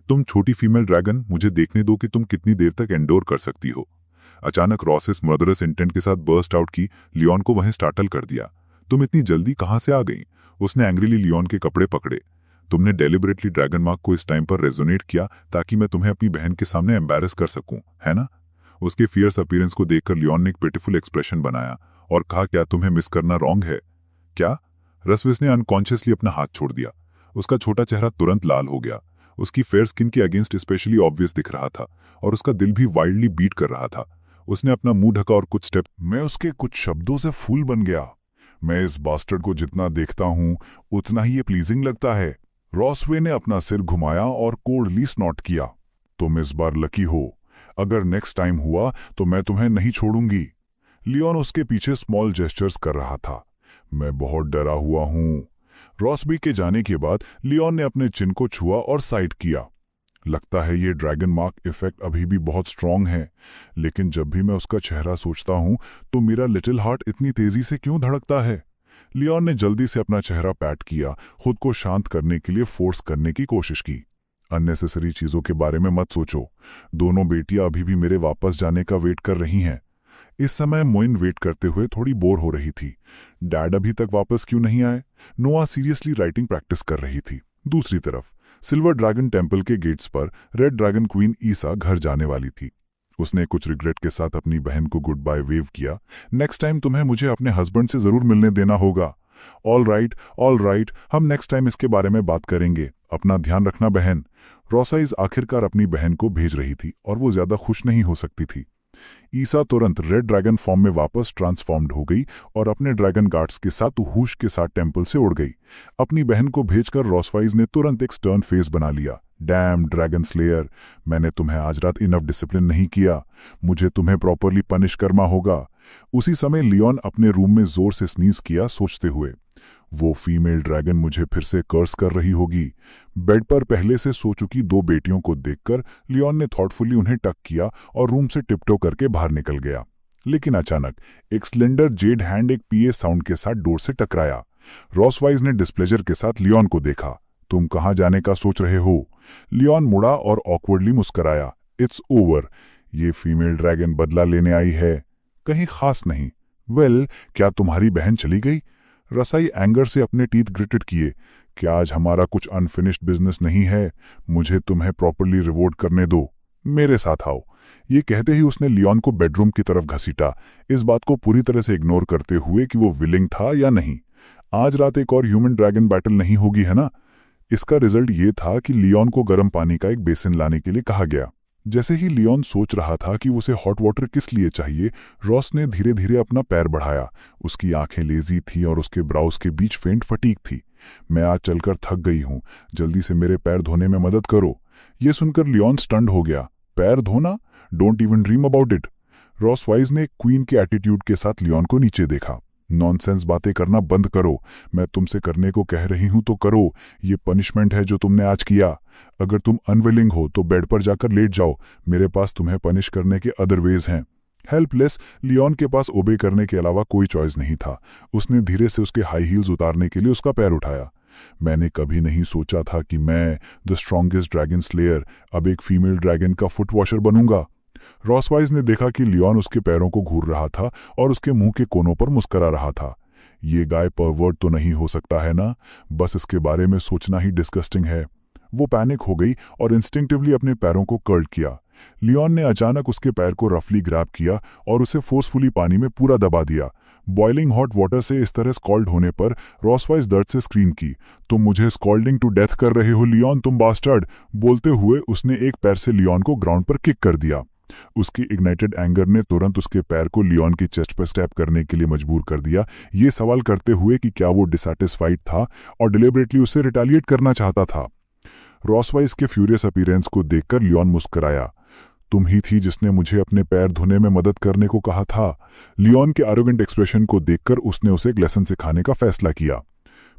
तुम छोटी फीमेल ड्रैगन, मुझे देखने दो कि तुम कितनी देर तक एंडोर कर सकती हो। अचानक रॉसिस मर्डरस इंटेंट के साथ बर्स्ट आउट की। लियोन को वहीं स्टार्टल कर दिया। तुम इतनी जल्दी कहां से आ गई? उसने एंग्रीली लियोन के कपड़े पकड़े। तुमने डेलिबरेटली ड्रैगन मार्क को इस टाइम पर रेजोनेट किया ताकि मैं तुम्हें अपनी बहन के सामने एम्बैरस कर सकूं, है ना? उसके फियर्स अपीयरेंस को देखकर लियोन ने एक पिटीफुल एक्सप्रेशन बनाया और कहा, क्या तुम्हें मिस करना रॉन्ग है क्या? रसविस ने अनकॉन्शियसली अपना हाथ छोड़ दिया। उसका छोटा चेहरा तुरंत लाल हो गया। उसकी फेयर स्किन के अगेंस्ट स्पेशली ऑब्वियस दिख रहा था और उसका दिल भी वाइल्डली बीट कर रहा था। उसने अपना मुंह ढका और कुछ स्टेप। मैं उसके कुछ शब्दों से फूल बन गया। मैं इस बास्टर्ड को जितना देखता हूं उतना ही ये प्लीजिंग लगता है। रॉसवे ने अपना सिर घुमाया और कोल्डली स्नॉट किया। तुम इस बार लकी हो। अगर नेक्स्ट टाइम हुआ तो मैं तुम्हें नहीं छोड़ूंगी। लियोन उसके पीछे स्मॉल जेस्चर्स कर रहा था। मैं बहुत डरा हुआ हूं। रॉसबी के जाने के बाद लियोन ने अपने चिन को छुआ और साइड किया। लगता है ये ड्रैगन मार्क इफेक्ट अभी भी बहुत स्ट्रांग है, लेकिन जब भी मैं उसका चेहरा सोचता हूं तो मेरा लिटिल हार्ट इतनी तेजी से क्यों धड़कता है? लियोन ने जल्दी से अपना चेहरा पैट किया, खुद को शांत करने के लिए फोर्स करने की कोशिश की। अननेसेसरी चीजों के बारे में मत सोचो। दोनों बेटियां अभी भी मेरे वापस जाने का वेट कर रही हैं। इस समय मोइन वेट करते हुए थोड़ी बोर हो रही थी। डैड अभी तक वापस क्यों नहीं आए? नोआ सीरियसली राइटिंग प्रैक्टिस कर रही थी। दूसरी तरफ सिल्वर ड्रैगन टेम्पल के गेट्स पर रेड ड्रैगन क्वीन ईसा घर जाने वाली थी। उसने कुछ रिग्रेट के साथ अपनी बहन को गुड बाय वेव किया। नेक्स्ट टाइम तुम्हें मुझे अपने हस्बैंड से जरूर मिलने देना होगा। ऑल राइट, हम नेक्स्ट टाइम इसके बारे में बात करेंगे। अपना ध्यान रखना बहन। रोसाइज आखिरकार अपनी बहन को भेज रही थी और वो ज्यादा खुश नहीं हो सकती थी। ईसा तुरंत रेड ड्रैगन फॉर्म में वापस ट्रांसफॉर्म्ड हो गई और अपने ड्रैगन गार्ड्स के साथ हुश के साथ टेंपल से उड़ गई। अपनी बहन को भेजकर रोसवाइज ने तुरंत एक स्टर्न फेस बना लिया। डैम ड्रैगन स्लेयर, मैंने तुम्हें आज रात इनफ डिसिप्लिन नहीं किया। मुझे तुम्हें प्रॉपरली पनिश करना होगा। उसी समय लियोन अपने रूम में जोर से स्नीज किया, सोचते हुए, वो फीमेल ड्रैगन मुझे फिर से कर्स कर रही होगी। बेड पर पहले से सो चुकी दो बेटियों को देखकर लियोन ने थॉटफुली उन्हें टक किया और रूम से टिपटो करके बाहर निकल गया। लेकिन अचानक एक स्लेंडर जेड हैंड एक पीए साउंड के साथ डोर से टकराया। रॉसवाइज ने डिस्प्लेजर के साथ लियोन को देखा। तुम कहां जाने का सोच रहे हो? लियोन मुड़ा और ऑकवर्डली मुस्कराया। It's over. ये फीमेल ड्रैगन बदला लेने आई है, कहीं खास नहीं। वेल, क्या तुम्हारी बहन चली गई? रसाई एंगर से अपने टीथ ग्रिटेड किए। क्या आज हमारा कुछ अनफिनिश्ड बिजनेस नहीं है? मुझे तुम्हें प्रॉपर्ली रिवॉर्ड करने दो। मेरे साथ आओ। ये कहते ही उसने लियोन को बेडरूम की तरफ घसीटा, इस बात को पूरी तरह से इग्नोर करते हुए कि वो विलिंग था या नहीं। आज रात एक और ह्यूमन ड्रैगन बैटल नहीं होगी, है ना? इसका रिजल्ट ये था कि लियोन को गर्म पानी का एक बेसिन लाने के लिए कहा गया। जैसे ही लियोन सोच रहा था कि उसे हॉट वाटर किस लिए चाहिए, रॉस ने धीरे धीरे अपना पैर बढ़ाया। उसकी आंखें लेजी थी और उसके ब्राउज के बीच फेंट फटीक थी। मैं आज चलकर थक गई हूं, जल्दी से मेरे पैर धोने में मदद करो। यह सुनकर लियोन स्टन्ड हो गया। पैर धोना? Don't even dream about it. Ross wise ने क्वीन के एटीट्यूड के साथ लियोन को नीचे देखा। नॉनसेंस बातें करना बंद करो। मैं तुमसे करने को कह रही हूं तो करो। ये पनिशमेंट है जो तुमने आज किया। अगर तुम अनविलिंग हो तो बेड पर जाकर लेट जाओ। मेरे पास तुम्हें पनिश करने के अदर वेज हैं। हेल्पलेस, लियोन के पास ओबे करने के अलावा कोई चॉइस नहीं था। उसने धीरे से उसके हाई हील्स उतारने के लिए उसका पैर उठाया। मैंने कभी नहीं सोचा था कि मैं, द स्ट्रॉन्गेस्ट ड्रैगन स्लेयर, अब एक फीमेल ड्रैगन का फुट वॉशर बनूंगा। रॉसवाइज ने देखा कि लियोन उसके पैरों को घूर रहा था और उसके मुंह के कोनों पर मुस्करा रहा था। ये गाय परवर्ट तो नहीं हो सकता है ना? बस इसके बारे में सोचना ही डिस्गस्टिंग है। वो पैनिक हो गई और इंस्टिंक्टिवली अपने पैरों को कर्ल किया। लियोन ने अचानक उसके पैर को रफली ग्रैब किया और उसे फोर्सफुली पानी में पूरा दबा दिया। बॉइलिंग हॉट वाटर से इस तरह स्कॉल्ड होने पर रॉसवाइज दर्द से स्क्रीम की। तुम मुझे स्कॉल्डिंग टू डेथ कर रहे हो लियोन, तुम बास्टर्ड। बोलते हुए उसने एक पैर से लियोन को ग्राउंड पर किक कर दिया। उसकी इग्नाइटेड एंगर ने तुरंत उसके पैर को लियोन की चेस्ट पर स्टैप करने के लिए मजबूर कर दिया, ये सवाल करते हुए कि क्या वो डिसैटिस्फाइड था और डिलिबरेटली उसे रिटेलिएट करना चाहता था। रॉसवाइज के फ्यूरियस अपीयरेंस को देखकर लियोन मुस्कुराया। तुम ही थी जिसने मुझे अपने पैर धोने में मदद करने को कहा था। लियोन के एरोगेंट एक्सप्रेशन को देखकर उसने उसे एक लेसन सिखाने का फैसला किया।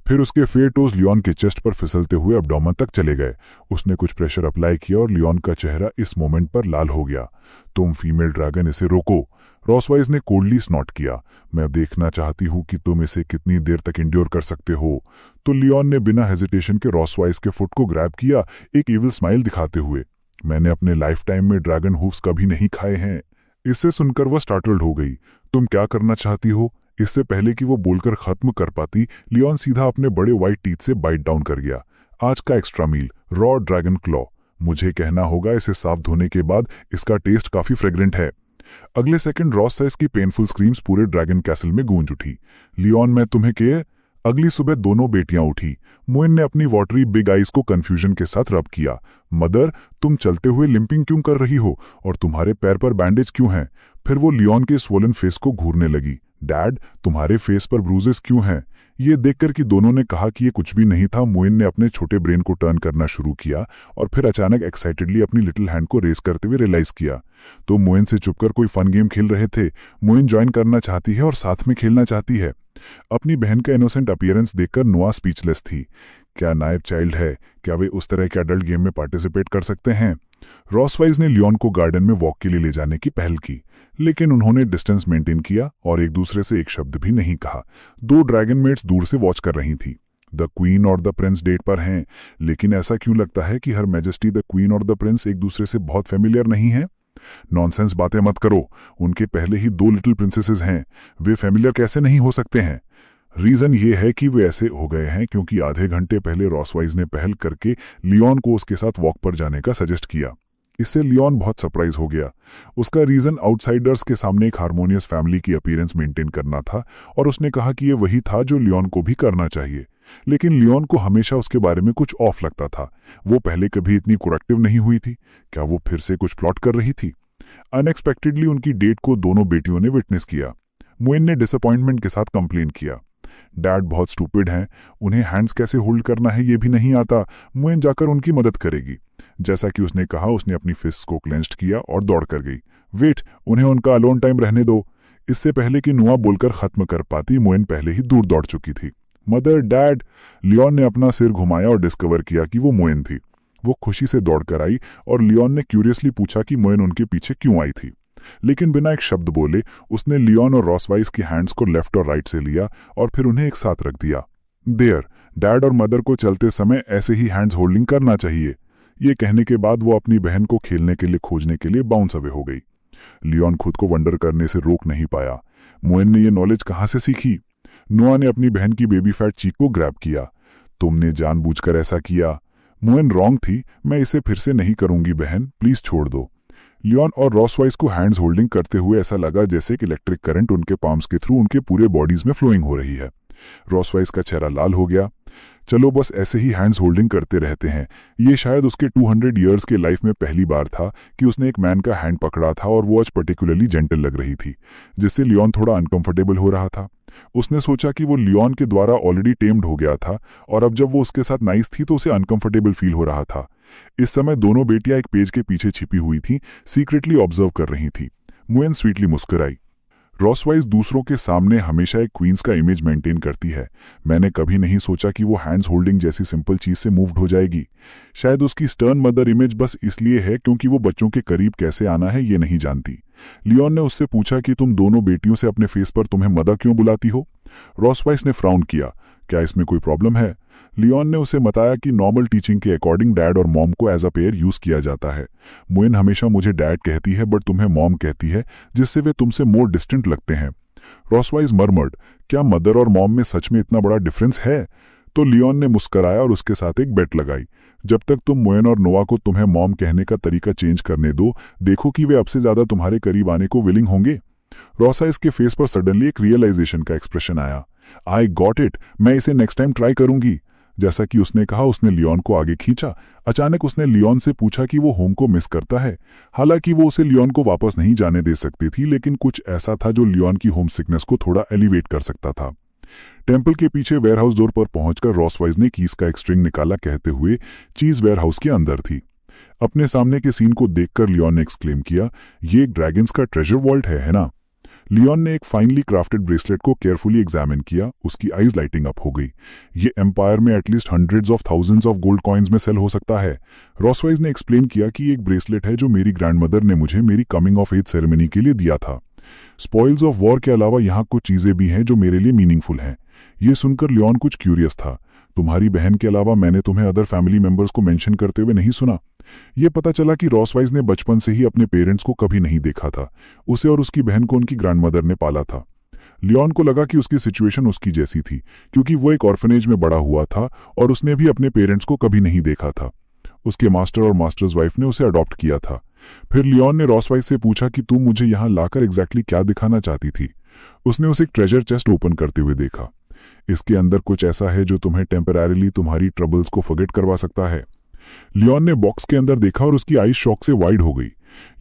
फिर उसके फेयर टोज लियोन के चेस्ट पर फिसलते हुए एब्डोमेन तक चले गए। उसने कुछ प्रेशर अप्लाई किया और लियोन का चेहरा इस मोमेंट पर लाल हो गया। तुम फीमेल ड्रैगन, इसे रोको। रॉसवाइज ने कोल्डली स्नॉट किया। मैं देखना चाहती हूं कि तुम इसे कितनी देर तक इंड्योर कर सकते हो। तो लियोन ने बिना हेजिटेशन के रॉसवाइज के फुट को ग्रैब किया, एक इविल स्माइल दिखाते हुए। मैंने अपने लाइफ टाइम में ड्रैगन हूफ्स कभी नहीं खाए हैं। इससे सुनकर वह स्टार्टल्ड हो गई। तुम क्या करना चाहती हो? इससे पहले कि वो बोलकर खत्म कर पाती, लियोन सीधा अपने बड़े व्हाइट टीथ से बाइट डाउन कर गया। आज का एक्स्ट्रा मील रॉ ड्रैगन क्लॉ। मुझे कहना होगा इसे साफ धोने के बाद इसका टेस्ट काफी फ्रेग्रेंट है। अगले सेकंड रॉस साइज की पेनफुल स्क्रीम्स पूरे ड्रैगन कैसल में गूंज उठी। लियोन, मैं तुम्हें के। अगली सुबह दोनों बेटियां उठी। मोइन ने अपनी वाटरी बिग आईज को कंफ्यूजन के साथ रब किया। मदर, तुम चलते हुए लिंपिंग क्यों कर रही हो और तुम्हारे पैर पर बैंडेज क्यों हैं? फिर वो लियोन के स्वोलन फेस को घूरने लगी। डैड, तुम्हारे फेस पर ब्रूजेस क्यों हैं? ये देखकर कि दोनों ने कहा कि ये कुछ भी नहीं था, मोइन ने अपने छोटे ब्रेन को टर्न करना शुरू किया और फिर अचानक एक्साइटेडली अपनी लिटिल हैंड को रेस करते हुए रियलाइज किया तो मोइन से चुपकर कोई फन गेम खेल रहे थे। मोइन ज्वाइन करना चाहती है और साथ में खेलना चाहती है। अपनी बहन का इनोसेंट अपीयरेंस देखकर नोआ स्पीचलेस थी। क्या नायब चाइल्ड है? क्या वे उस तरह के अडल्ट गेम में पार्टिसिपेट कर सकते हैं? रॉसवाइज ने लियोन को गार्डन में वॉक के लिए ले जाने की पहल की, लेकिन उन्होंने डिस्टेंस मेंटेन किया और एक दूसरे से एक शब्द भी नहीं कहा। दो ड्रैगन मेट्स दूर से वॉच कर रही थी। द क्वीन और द प्रिंस डेट पर हैं, लेकिन ऐसा क्यों लगता है कि हर मैजेस्टी द क्वीन और द प्रिंस एक दूसरे से बहुत फेमिलियर नहीं है? नॉनसेंस बातें मत करो, उनके पहले ही 2 लिटिल प्रिंसेसेस हैं, वे फेमिलियर कैसे नहीं हो सकते हैं? रीजन ये है कि वे ऐसे हो गए हैं क्योंकि आधे घंटे पहले रॉसवाइज ने पहल करके लियोन को उसके साथ वॉक पर जाने का सजेस्ट किया। इससे लियोन बहुत सरप्राइज हो गया। उसका रीजन आउटसाइडर्स के सामने एक हार्मोनियस फैमिली की अपीयरेंस मेंटेन करना था और उसने कहा कि ये वही था जो लियोन को भी करना चाहिए। लेकिन लियोन को हमेशा उसके बारे में कुछ ऑफ लगता था। वो पहले कभी इतनी कोरेक्टिव नहीं हुई थी। क्या वो फिर से कुछ प्लॉट कर रही थी? अनएक्सपेक्टेडली उनकी डेट को दोनों बेटियों ने विटनेस किया। मोइन ने डिसअपॉइंटमेंट के साथ कंप्लेन किया। डैड बहुत स्टूपिड हैं, उन्हें हैंड्स कैसे होल्ड करना है ये भी नहीं आता। मोइन जाकर उनकी मदद करेगी। जैसा कि उसने कहा, उसने अपनी फिस्ट को क्लेंच्ड किया और दौड़ कर गई। वेट, उन्हें उनका अलोन टाइम रहने दो। इससे पहले कि नोआ बोलकर खत्म कर पाती, मोइन पहले ही दूर दौड़ चुकी थी। Mother, dad. लियोन ने अपना सिर घुमाया और डिस्कवर किया कि वो मोइन थी। वो खुशी से दौड़कर आई और लियोन ने क्यूरियसली पूछा कि मोइन उनके पीछे क्यों आई थी। लेकिन बिना एक शब्द बोले उसने लियोन और रॉसवाइज की हैंड्स को लेफ्ट और राइट से लिया और फिर उन्हें एक साथ रख दिया। देयर, डैड और मदर को चलते समय ऐसे ही हैंड्स होल्डिंग करना चाहिए। ये कहने के बाद वो अपनी बहन को खेलने के लिए खोजने के लिए बाउंस अवे हो गई। लियोन खुद को वंडर करने से रोक नहीं पाया। मोइन ने ये नॉलेज कहाँ से सीखी? नोआ ने अपनी बहन की बेबी फैट चीक को ग्रैब किया। तुमने जानबूझकर ऐसा किया। मोइन रॉन्ग थी, मैं इसे फिर से नहीं करूंगी बहन, प्लीज छोड़ दो। लियोन और रॉसवाइज को हैंड्स होल्डिंग करते हुए ऐसा लगा जैसे कि इलेक्ट्रिक करंट उनके पाम्स के थ्रू उनके पूरे बॉडीज में फ्लोइंग हो रही है। रॉसवाइज का चेहरा लाल हो गया। चलो बस ऐसे ही हैंड्स होल्डिंग करते रहते हैं। ये शायद उसके 200 ईयर्स के लाइफ में पहली बार था कि उसने एक मैन का हैंड पकड़ा था और वो आज पर्टिकुलरली जेंटल लग रही थी, जिससे लियोन थोड़ा अनकंफर्टेबल हो रहा था। उसने सोचा कि वो लियोन के द्वारा ऑलरेडी टेम्ड हो गया था और अब जब वो उसके साथ नाइस थी तो उसे अनकंफर्टेबल फील हो रहा था। इस समय दोनों बेटियां एक पेज के पीछे छिपी हुई थीं, सीक्रेटली ऑब्जर्व कर रही थीं। मोइन स्वीटली मुस्कुराई। रॉसवाइज दूसरों के सामने हमेशा एक क्वींस का इमेज मेंटेन करती है। मैंने कभी नहीं सोचा कि वो हैंड्स होल्डिंग जैसी सिंपल चीज से मूव्ड हो जाएगी। शायद उसकी स्टर्न मदर इमेज बस इसलिए है क्योंकि वो बच्चों के करीब कैसे आना है ये नहीं जानती। लियोन ने उससे पूछा कि तुम दोनों बेटियों से अपने फेस पर तुम्हें मदर क्यों बुलाती हो? रॉसवाइज ने फ्राउन किया। क्या इसमें कोई प्रॉब्लम है? लियोन ने उसे बताया कि नॉर्मल टीचिंग के अकॉर्डिंग डैड और मॉम को एज अ पेयर यूज किया जाता है। मोइन हमेशा मुझे डैड कहती है बट तुम्हें मॉम कहती है, जिससे वे तुमसे मोर डिस्टेंट लगते हैं। रॉसवाइज मरमर्ड, क्या मदर और मॉम में सच में इतना बड़ा डिफरेंस है? तो लियोन ने मुस्कराया और उसके साथ एक बेट लगाई। जब तक तुम मोइन और नोआ को तुम्हें मॉम कहने का तरीका चेंज करने दो, देखो कि वे अब से ज्यादा तुम्हारे करीब आने को विलिंग होंगे। रॉसवाइज के फेस पर सडनली एक रियलाइजेशन का एक्सप्रेशन आया। आई गॉट इट, मैं इसे नेक्स्ट टाइम ट्राई करूंगी। जैसा कि उसने कहा, उसने लियोन को आगे खींचा। अचानक उसने लियोन से पूछा कि वो होम को मिस करता है। हालांकि वो उसे लियोन को वापस नहीं जाने दे सकती थी, लेकिन कुछ ऐसा था जो लियोन की होम सिकनेस को थोड़ा एलिवेट कर सकता था। टेम्पल के पीछे वेयरहाउस डोर पर पहुंचकर रॉसवाइज ने कीज का एक स्ट्रिंग निकाला, कहते हुए चीज वेयरहाउस के अंदर थी। अपने सामने के सीन को देखकर लियोन ने एक्सक्लेम किया, ये एक ड्रैगन्स का ट्रेजर वॉल्ट है ना? लियोन ने एक फाइनली क्राफ्टेड ब्रेसलेट को केयरफुली एग्जामिन किया। उसकी आईज लाइटिंग अप हो गई। ये एम्पायर में at least hundreds of thousands of gold coins में सेल हो सकता है। रॉसवाइज ने एक्सप्लेन किया कि एक ब्रेसलेट है जो मेरी ग्रैंडमदर ने मुझे मेरी कमिंग ऑफ एज सेरेमनी के लिए दिया था। स्पॉइल्स ऑफ वॉर के अलावा यहाँ कुछ चीजें भी हैं जो मेरे लिए मीनिंगफुल हैं। ये सुनकर लियोन कुछ क्यूरियस था। तुम्हारी बहन के अलावा मैंने तुम्हें अदर फैमिली मेंबर्स को मेंशन करते हुए नहीं सुना। ये पता चला कि रॉसवाइज ने बचपन से ही अपने पेरेंट्स को कभी नहीं देखा था। उसे और उसकी बहन को उनकी ग्रैंडमदर ने पाला था। लियोन को लगा कि उसकी सिचुएशन उसकी जैसी थी, क्योंकि वो एक ऑर्फनेज में बड़ा हुआ था और उसने भी अपने पेरेंट्स को कभी नहीं देखा था। उसके मास्टर और मास्टर्स वाइफ ने उसे अडॉप्ट किया था। फिर लियोन ने रॉसवाइस से पूछा कि तू मुझे यहाँ लाकर एग्जैक्टली क्या दिखाना चाहती थी। उसने उसे एक ट्रेजर चेस्ट ओपन करते हुए देखा। इसके अंदर कुछ ऐसा है जो तुम्हें टेम्पररीली तुम्हारी ट्रबल्स को फॉरगेट करवा सकता है। लियोन ने बॉक्स के अंदर देखा और उसकी आईज शॉक से वाइड हो गई।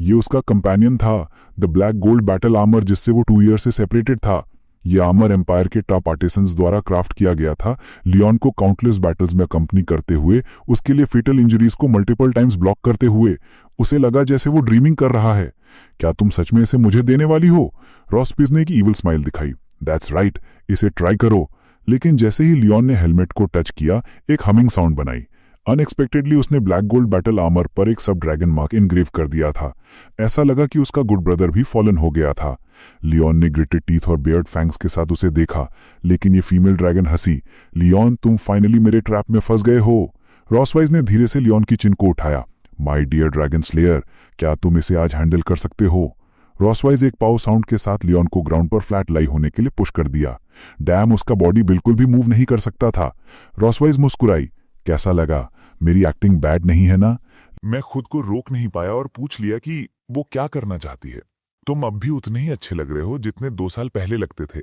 ये उसका कंपेनियन था, the black gold battle armour, जिससे वो 2 ईयर से सेपरेटेड था। ये आर्मर एम्पायर के टॉप आर्टिसंस द्वारा क्राफ्ट किया गया था, लियोन को काउंटलेस बैटल्स में कंपनी करते हुए, उसके लिए फेटल इंजरीज को मल्टीपल टाइम्स ब्लॉक करते हुए। उसे लगा जैसे वो ड्रीमिंग कर रहा है। क्या तुम सच में इसे मुझे देने वाली हो? रॉसपिज ने एक ईविल स्माइल दिखाई। दैट्स राइट, इसे ट्राई करो। लेकिन जैसे ही लियोन ने हेलमेट को टच किया, एक हमिंग साउंड बनाई। अनएक्सपेक्टेडली उसने ब्लैक गोल्ड बैटल आर्मर पर एक सब ड्रैगन मार्क इनग्रेव कर दिया था। ऐसा लगा कि उसका गुड ब्रदर भी फॉलन हो गया था। लियोन ने ग्रिटेड टीथ और बियर्ड फैंग्स के साथ उसे देखा, लेकिन ये फीमेल ड्रैगन हंसी। लियोन, तुम फाइनली मेरे ट्रैप में फंस गए हो। रॉसवाइज ने धीरे से लियोन की चिन को उठाया। माय डियर ड्रैगन स्लेयर, क्या तुम इसे आज हैंडल कर सकते हो? रॉसवाइज एक पाव साउंड के साथ लियोन को ग्राउंड पर फ्लैट लाई होने के लिए पुश कर दिया। डैम, उसका बॉडी बिल्कुल भी मूव नहीं कर सकता था। रॉसवाइज मुस्कुराई। कैसा लगा? मेरी एक्टिंग बैड नहीं है ना? मैं खुद को रोक नहीं पाया और पूछ लिया कि वो क्या करना चाहती है। तुम अब भी उतने ही अच्छे लग रहे हो जितने 2 साल पहले लगते थे।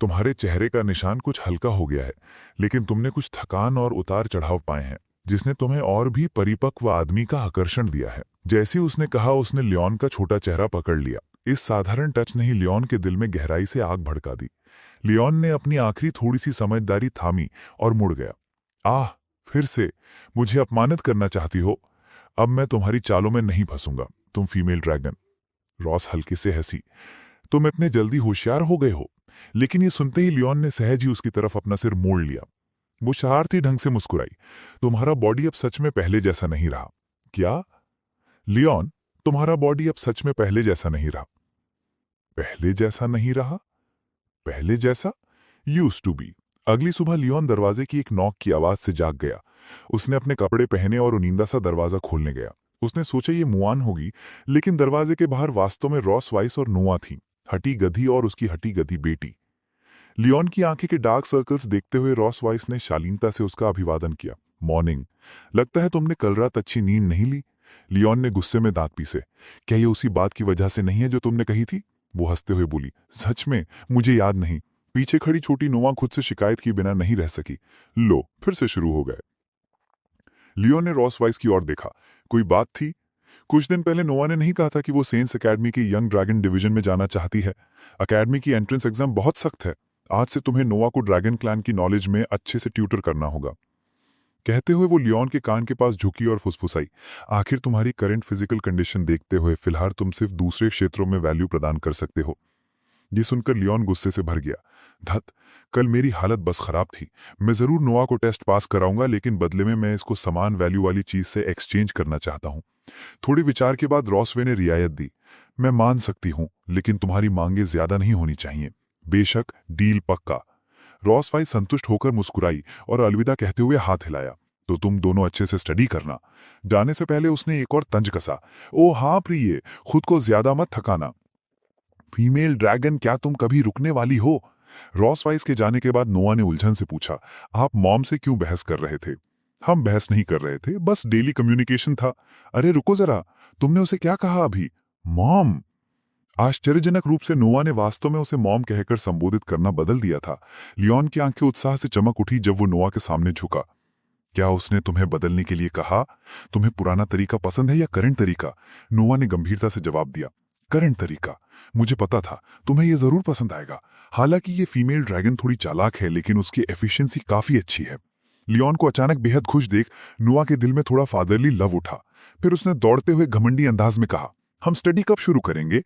तुम्हारे चेहरे का निशान कुछ हल्का हो गया है, लेकिन तुमने कुछ थकान और उतार चढ़ाव पाए हैं, जिसने तुम्हें और भी परिपक्व आदमी का आकर्षण दिया है। जैसे उसने कहा, उसने लियोन का छोटा चेहरा पकड़ लिया। इस साधारण टच ने ही लियोन के दिल में गहराई से आग भड़का दी। लियोन ने अपनी आखिरी थोड़ी सी समझदारी थामी और मुड़ गया। आह, फिर से मुझे अपमानित करना चाहती हो? अब मैं तुम्हारी चालों में नहीं फंसूंगा, तुम फीमेल ड्रैगन। रॉस हल्के से हंसी। तुम इतने जल्दी होशियार हो गए हो। लेकिन ये सुनते ही लियोन ने सहज ही उसकी तरफ अपना सिर मोड़ लिया। वो शरारती ढंग से मुस्कुराई। तुम्हारा बॉडी अब सच में पहले जैसा नहीं रहा। क्या? लियोन, तुम्हारा बॉडी अब सच में पहले जैसा नहीं रहा। पहले जैसा नहीं रहा? पहले जैसा? Used to be. अगली सुबह लियोन दरवाजे की एक नॉक की आवाज से जाग गया। उसने अपने कपड़े पहने और उनींदा सा दरवाजा खोलने गया। उसने सोचा ये मुआन होगी, लेकिन दरवाजे के बाहर वास्तव में रॉसवाइस और नोआ थी, हटी गधी और उसकी हटी गधी बेटी। लियोन की आंखें के डार्क सर्कल्स देखते हुए रॉसवाइस ने शालीनता से उसका अभिवादन किया। मॉर्निंग। लगता है तुमने कल रात अच्छी नींद नहीं ली। लियोन ने गुस्से में दांत पीसे। क्या ये उसी बात की वजह से नहीं है जो तुमने कही थी? वो हंसते हुए बोली। सच में मुझे याद नहीं। पीछे खड़ी छोटी नोआ खुद से शिकायत किए बिना नहीं रह सकी। लो, फिर से शुरू हो गए। लियोन ने रॉसवाइस की ओर देखा। कोई बात थी? कुछ दिन पहले नोआ ने नहीं कहा था कि वो सेंस एकेडमी की यंग ड्रैगन डिवीजन में जाना चाहती है? एकेडमी की एंट्रेंस एग्जाम बहुत सख्त है। आज से तुम्हें नोआ को ड्रैगन क्लैन की नॉलेज में अच्छे से ट्यूटर करना होगा। कहते हुए वो लियोन के कान के पास झुकी और फुसफुसाई। आखिर तुम्हारी करंट फिजिकल कंडीशन देखते हुए फिलहाल तुम सिर्फ दूसरे क्षेत्रों में वैल्यू प्रदान कर सकते हो। ये सुनकर लियोन गुस्से से भर गया। धत, कल मेरी हालत बस खराब थी। मैं जरूर नोआ को टेस्ट पास कराऊंगा, लेकिन बदले में मैं इसको समान वैल्यू वाली चीज से एक्सचेंज करना चाहता हूं। थोड़ी विचार के बाद रॉसवे ने रियायत दी। मैं मान सकती हूं, लेकिन तुम्हारी मांगे ज्यादा नहीं होनी चाहिए। बेशक, डील पक्का। रॉसवाई संतुष्ट होकर मुस्कुराई और अलविदा कहते हुए हाथ हिलाया। तो तुम दोनों अच्छे से स्टडी करना। जाने से पहले उसने एक और तंज कसा। ओ हाँ प्रिय, खुद को ज्यादा मत थकाना। फीमेल ड्रैगन, क्या तुम कभी रुकने वाली हो? रॉसवाइस के जाने के बाद नोआ ने उलझन से पूछा। आप मॉम से क्यों बहस कर रहे थे? हम बहस नहीं कर रहे थे, बस डेली कम्युनिकेशन था। अरे रुको जरा, तुमने उसे क्या कहा अभी? मॉम। आश्चर्यजनक रूप से नोआ ने वास्तव में उसे मॉम कहकर संबोधित करना बदल दिया था। लियोन की आंखें उत्साह से चमक उठी जब वो नोआ के सामने झुका। क्या उसने तुम्हें बदलने के लिए कहा? तुम्हें पुराना तरीका पसंद है या करंट तरीका? नोआ ने गंभीरता से जवाब दिया। करंट तरीका। मुझे पता था तुम्हें यह जरूर पसंद आएगा। हालांकि ये फीमेल ड्रैगन थोड़ी चालाक है, लेकिन उसकी एफिशिएंसी काफी अच्छी है। लियोन को अचानक बेहद खुश देख नोआ के दिल में थोड़ा फादरली लव उठा। फिर उसने दौड़ते हुए घमंडी अंदाज में कहा, हम स्टडी कब शुरू करेंगे?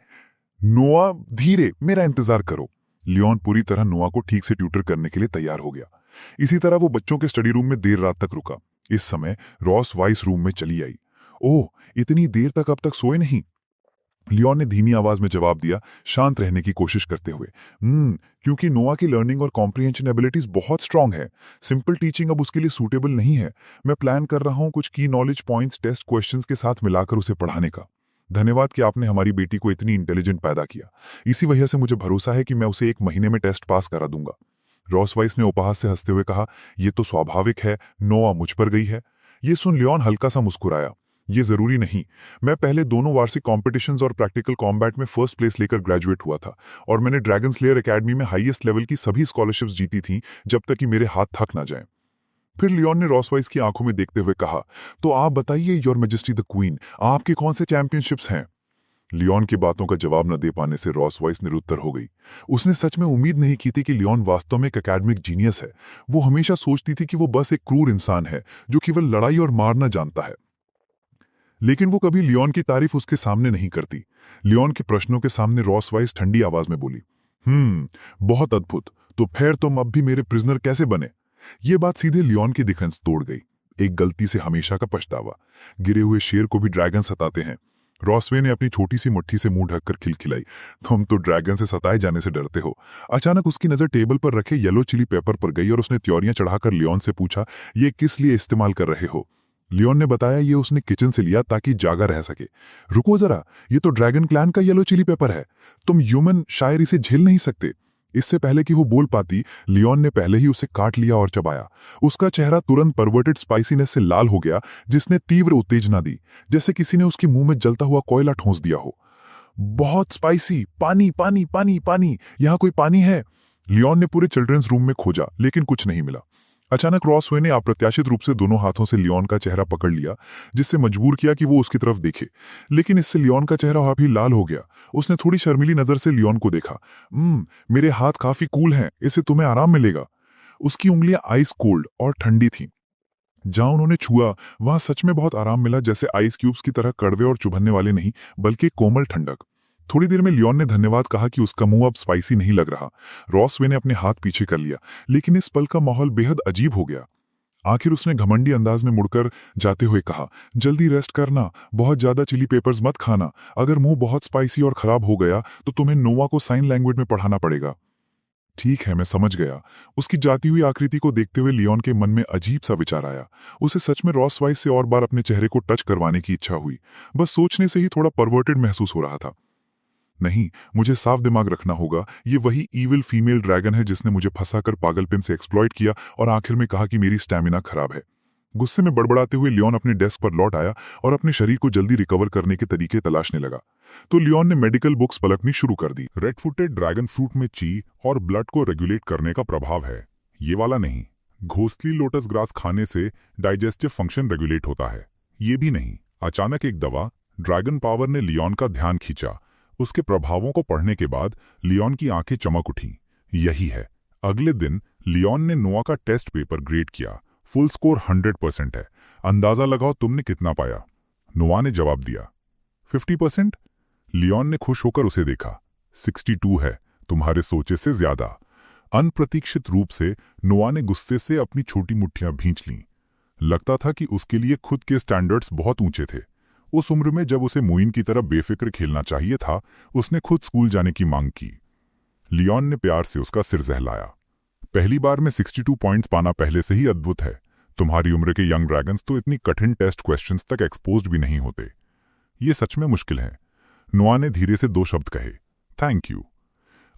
नोआ, धीरे, मेरा इंतजार करो। लियोन पूरी तरह नोआ को ठीक से ट्यूटर करने के लिए तैयार हो गया। इसी तरह वो बच्चों के स्टडी रूम में देर रात तक रुका। इस समय रॉसवाइस रूम में चली आई। ओह, इतनी देर तक अब तक सोए नहीं? लियोन ने धीमी आवाज में जवाब दिया, शांत रहने की कोशिश करते हुए। क्योंकि नोआ की लर्निंग और कॉम्प्रिहेंशन एबिलिटीज बहुत स्ट्रांग है। सिंपल टीचिंग अब उसके लिए सूटेबल नहीं है। मैं प्लान कर रहा हूं कुछ की नॉलेज पॉइंट्स टेस्ट क्वेश्चंस के साथ मिलाकर उसे पढ़ाने का। धन्यवाद कि आपने हमारी बेटी को इतनी इंटेलिजेंट पैदा किया। इसी वजह से मुझे भरोसा है कि मैं उसे 1 महीने में टेस्ट पास करा दूंगा। रॉस वाइस ने उपहास से हंसते हुए कहा, यह तो स्वाभाविक है, नोआ मुझ पर गई है। ये सुन लियोन हल्का सा मुस्कुराया। ये जरूरी नहीं, मैं पहले दोनों वार्षिक कॉम्पिटिशन्स और प्रैक्टिकल कॉम्बैट में फर्स्ट प्लेस लेकर ग्रेजुएट हुआ था, और मैंने ड्रैगन स्लेयर एकेडमी में हाईएस्ट लेवल की सभी स्कॉलरशिप्स जीती थीं, जब तक कि मेरे हाथ थक ना जाएं। फिर लियोन ने रॉस वाइस की आंखों में देखते हुए कहा, तो आप बताइए योर मैजेस्टी द क्वीन, आपके कौन से चैंपियनशिप्स हैं? लियोन की बातों का जवाब न दे पाने से रॉस वाइस निरुत्तर हो गई। उसने सच में उम्मीद नहीं की थी कि लियोन वास्तव में एक एकेडमिक जीनियस है। वो हमेशा सोचती थी कि वो बस एक क्रूर इंसान है जो केवल लड़ाई और मारना जानता है। लेकिन वो कभी लियोन की तारीफ उसके सामने नहीं करती। लियोन के प्रश्नों के सामने रॉस वाइस ठंडी आवाज में बोली, बहुत अद्भुत, तो फिर तुम अब भी मेरे प्रिजनर कैसे बने? ये बात सीधे लियोन की डिफेंस तोड़ गई। एक गलती से हमेशा का पछतावा। गिरे हुए शेर को भी ड्रैगन सताते हैं। रॉसवे ने अपनी छोटी सी मुट्ठी से मुंह ढककर खिलखिलाई, तुम तो ड्रैगन से सताए जाने से डरते हो। अचानक उसकी नजर टेबल पर रखे येलो चिली पेपर पर गई और उसने त्योरियां चढ़ाकर लियोन से पूछा, ये किस लिए इस्तेमाल कर रहे हो? लियोन ने बताया, ये उसने किचन से लिया ताकि जागा रह सके। रुको जरा, ये तो ड्रैगन क्लैन का येलो चिली पेपर है। तुम ह्यूमन शायर इसे झेल नहीं सकते। इससे पहले कि वो बोल पाती, लियोन ने पहले ही उसे काट लिया और चबाया। उसका चेहरा तुरंत परवर्टेड स्पाइसीनेस से लाल हो गया, जिसने तीव्र उत्तेजना दी, जैसे किसी ने उसके मुंह में जलता हुआ कोयला ठोंस दिया हो। बहुत स्पाइसी, पानी पानी पानी पानी, यहां कोई पानी है? लियोन ने पूरे चिल्ड्रंस रूम में खोजा, लेकिन कुछ नहीं मिला। अचानक रॉसवे ने अप्रत्याशित रूप से दोनों हाथों से लियोन का चेहरा पकड़ लिया, जिससे मजबूर किया कि वो उसकी तरफ देखे। लेकिन इससे लियोन का चेहरा और भी लाल हो गया। उसने थोड़ी शर्मीली नजर से लियोन को देखा। मेरे हाथ काफी कूल हैं, इससे तुम्हें आराम मिलेगा। उसकी उंगलियां आइस कोल्ड और ठंडी थीं। जहां उन्होंने छुआ वहां सच में बहुत आराम मिला, जैसे आइस क्यूब्स की तरह कड़वे और चुभने वाले नहीं, बल्कि कोमल ठंडक। थोड़ी देर में लियोन ने धन्यवाद कहा कि उसका मुंह अब स्पाइसी नहीं लग रहा। रॉसवे ने अपने हाथ पीछे कर लिया, लेकिन इस पल का माहौल बेहद अजीब हो गया। आखिर उसने घमंडी अंदाज में मुड़कर जाते हुए कहा, जल्दी रेस्ट करना, बहुत ज्यादा चिली पेपर्स मत खाना। अगर मुंह बहुत स्पाइसी और खराब हो गया तो तुम्हें नोवा को साइन लैंग्वेज में पढ़ाना पड़ेगा। ठीक है, मैं समझ गया। उसकी जाती हुई आकृति को देखते हुए लियोन के मन में अजीब सा विचार आया। उसे सच में रॉस वाइस से और बार अपने चेहरे को टच करवाने की इच्छा हुई। बस सोचने से ही थोड़ा परवर्टेड महसूस हो रहा था। नहीं, मुझे साफ दिमाग रखना होगा। ये वही ईविल फीमेल ड्रैगन है जिसने मुझे फंसाकर पागलपन से एक्सप्लॉइट किया और आखिर में कहा कि मेरी स्टैमिना खराब है। गुस्से में बड़बड़ाते हुए लियोन अपने डेस्क पर लौट आया और अपने शरीर को जल्दी रिकवर करने के तरीके तलाशने लगा। तो लियोन ने मेडिकल बुक्स पलटनी शुरू कर दी। रेड फुटेड ड्रैगन फ्रूट में ची और ब्लड को रेगुलेट करने का प्रभाव है। ये वाला नहीं। घोंसली लोटस ग्रास खाने से डाइजेस्टिव फंक्शन रेगुलेट होता है। ये भी नहीं। अचानक एक दवा, ड्रैगन पावर, ने लियोन का ध्यान खींचा। उसके प्रभावों को पढ़ने के बाद लियोन की आंखें चमक उठी। यही है। अगले दिन लियोन ने नोआ का टेस्ट पेपर ग्रेड किया। फुल स्कोर 100% है। अंदाजा लगाओ तुमने कितना पाया? नोआ ने जवाब दिया, 50%। लियोन ने खुश होकर उसे देखा। 62 है, तुम्हारे सोचे से ज्यादा। अनप्रतीक्षित रूप से नोआ ने गुस्से से अपनी छोटी मुट्ठियां भींच लीं। लगता था कि उसके लिए खुद के स्टैंडर्ड्स बहुत ऊंचे थे। उस उम्र में जब उसे मुइन की तरह बेफिक्र खेलना चाहिए था, उसने खुद स्कूल जाने की मांग की। लियोन ने प्यार से उसका सिर सहलाया। पहली बार में 62 पॉइंट्स पाना पहले से ही अद्भुत है। तुम्हारी उम्र के यंग ड्रैगन्स तो इतनी कठिन टेस्ट क्वेश्चंस तक एक्सपोज्ड भी नहीं होते। ये सच में मुश्किल है। नोआ ने धीरे से 2 शब्द कहे, थैंक यू।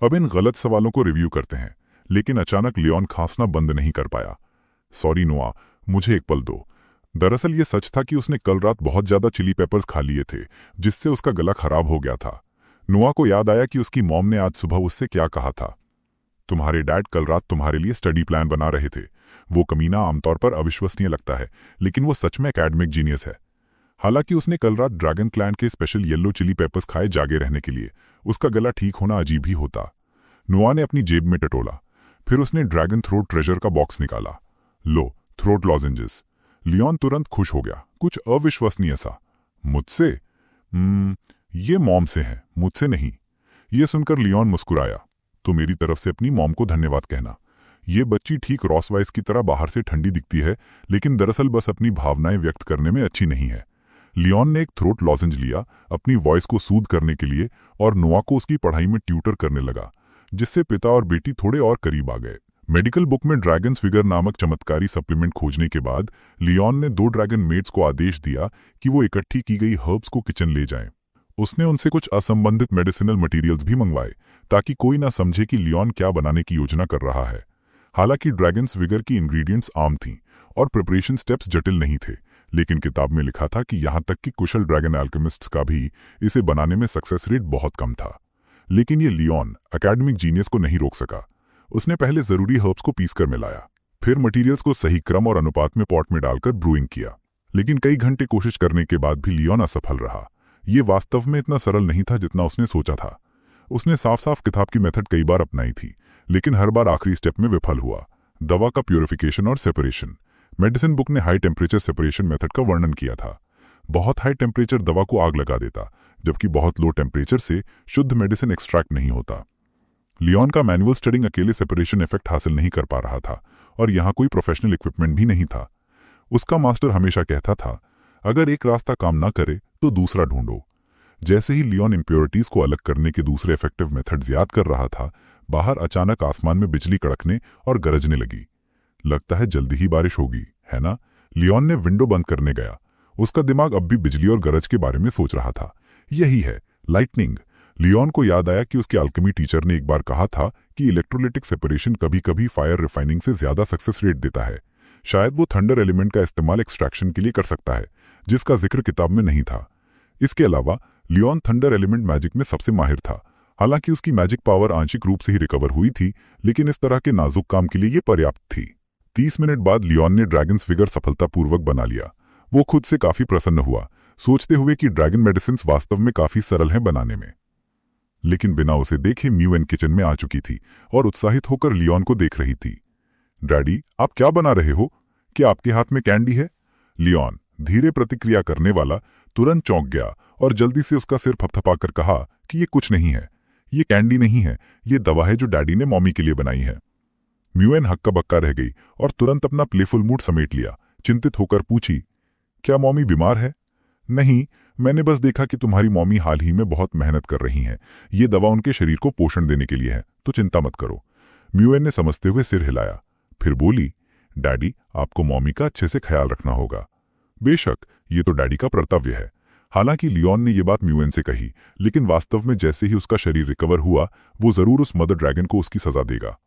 अब इन गलत सवालों को रिव्यू करते हैं। लेकिन अचानक लियोन खांसना बंद नहीं कर पाया। सॉरी नोआ, मुझे एक पल दो। दरअसल ये सच था कि उसने कल रात बहुत ज्यादा चिली पेपर्स खा लिए थे, जिससे उसका गला खराब हो गया था। नोआ को याद आया कि उसकी मॉम ने आज सुबह उससे क्या कहा था। तुम्हारे डैड कल रात तुम्हारे लिए स्टडी प्लान बना रहे थे। वो कमीना आमतौर पर अविश्वसनीय लगता है, लेकिन वो सच में एकेडमिक जीनियस है। हालांकि उसने कल रात ड्रैगन क्लैन के स्पेशल येलो चिली पेपर्स खाए जागे रहने के लिए। उसका गला ठीक होना अजीब ही होता। नोआ ने अपनी जेब में टटोला। फिर उसने ड्रैगन थ्रोट ट्रेजर का बॉक्स निकाला। लो, थ्रोट लॉजेंजेस। लियोन तुरंत खुश हो गया, कुछ अविश्वसनीय सा। मुझसे? ये मॉम से है, मुझसे नहीं। ये सुनकर लियोन मुस्कुराया। तो मेरी तरफ से अपनी मॉम को धन्यवाद कहना। ये बच्ची ठीक रॉस वाइस की तरह बाहर से ठंडी दिखती है, लेकिन दरअसल बस अपनी भावनाएं व्यक्त करने में अच्छी नहीं है। लियोन ने एक थ्रोट लॉजेंज लिया अपनी वॉइस को सूद करने के लिए और नोआ को उसकी पढ़ाई में ट्यूटर करने लगा, जिससे पिता और बेटी थोड़े और करीब आ गए। मेडिकल बुक में ड्रैगन्स फिगर नामक चमत्कारी सप्लीमेंट खोजने के बाद लियोन ने 2 ड्रैगन मेट्स को आदेश दिया कि वो इकट्ठी की गई हर्ब्स को किचन ले जाएं। उसने उनसे कुछ असंबंधित मेडिसिनल मटेरियल्स भी मंगवाए ताकि कोई ना समझे कि लियोन क्या बनाने की योजना कर रहा है। हालांकि ड्रैगन्स विगर की इंग्रेडिएंट्स आम थीं और प्रिपरेशन स्टेप्स जटिल नहीं थे, लेकिन किताब में लिखा था कि यहां तक कि कुशल ड्रैगन एल्केमिस्ट्स का भी इसे बनाने में सक्सेस रेट बहुत कम था। लेकिन ये लियोन एकेडमिक जीनियस को नहीं रोक सका। उसने पहले जरूरी हर्ब्स को पीसकर मिलाया, फिर मटेरियल्स को सही क्रम और अनुपात में पॉट में डालकर ब्रूइंग किया। लेकिन कई घंटे कोशिश करने के बाद भी लियोन असफल रहा। ये वास्तव में इतना सरल नहीं था जितना उसने सोचा था। उसने साफ साफ किताब की मेथड कई बार अपनाई थी, लेकिन हर बार आखिरी स्टेप में विफल हुआ, दवा का प्यूरिफिकेशन और सेपरेशन। मेडिसिन बुक ने हाई टेम्परेचर सेपरेशन मेथड का वर्णन किया था। बहुत हाई टेम्परेचर दवा को आग लगा देता, जबकि बहुत लो टेम्परेचर से शुद्ध मेडिसिन एक्सट्रैक्ट नहीं होता। लियोन का मैनुअल स्टडिंग अकेले सेपरेशन इफेक्ट हासिल नहीं कर पा रहा था, और यहाँ कोई प्रोफेशनल इक्विपमेंट भी नहीं था। उसका मास्टर हमेशा कहता था, अगर एक रास्ता काम ना करे तो दूसरा ढूंढो। जैसे ही लियोन इम्प्योरिटीज को अलग करने के दूसरे इफेक्टिव मेथड्स याद कर रहा था, बाहर अचानक आसमान में बिजली कड़कने और गरजने लगी। लगता है जल्दी ही बारिश होगी, है ना? लियोन ने विंडो बंद करने गया। उसका दिमाग अब भी बिजली और गरज के बारे में सोच रहा था। यही है लाइटनिंग। लियोन को याद आया कि उसके अल्केमी टीचर ने एक बार कहा था कि इलेक्ट्रोलिटिक सेपरेशन कभी कभी फायर रिफाइनिंग से ज्यादा सक्सेस रेट देता है। शायद वो थंडर एलिमेंट का इस्तेमाल एक्सट्रैक्शन के लिए कर सकता है, जिसका जिक्र किताब में नहीं था। इसके अलावा लियोन थंडर एलिमेंट मैजिक में सबसे माहिर था। हालांकि उसकी मैजिक पावर आंशिक रूप से ही रिकवर हुई थी, लेकिन इस तरह के नाजुक काम के लिए ये पर्याप्त थी। 30 मिनट बाद लियोन ने ड्रैगन्स फिगर सफलतापूर्वक बना लिया। वो खुद से काफी प्रसन्न हुआ, सोचते हुए कि ड्रैगन मेडिसिन वास्तव में काफी सरल हैं बनाने में। लेकिन बिना उसे देखे म्यूएन किचन में आ चुकी थी और उत्साहित होकर लियोन को देख रही थी। डैडी, आप क्या बना रहे हो? क्या आपके हाथ में कैंडी है? लियोन, धीरे प्रतिक्रिया करने वाला, तुरंत चौंक गया और जल्दी से उसका सिर थपथपाकर कहा कि ये कुछ नहीं है, ये कैंडी नहीं है, ये दवा है जो डैडी ने मॉमी के लिए बनाई है। म्यूएन हक्का बक्का रह गई और तुरंत अपना प्लेफुल मूड समेट लिया। चिंतित होकर पूछी, क्या मॉमी बीमार है? नहीं, मैंने बस देखा कि तुम्हारी मॉमी हाल ही में बहुत मेहनत कर रही हैं। ये दवा उनके शरीर को पोषण देने के लिए है, तो चिंता मत करो। म्यूएन ने समझते हुए सिर हिलाया, फिर बोली, डैडी, आपको मॉमी का अच्छे से ख्याल रखना होगा। बेशक, ये तो डैडी का कर्तव्य है। हालांकि लियोन ने यह बात म्यूएन से कही, लेकिन वास्तव में जैसे ही उसका शरीर रिकवर हुआ, वो जरूर उस मदर ड्रैगन को उसकी सजा देगा।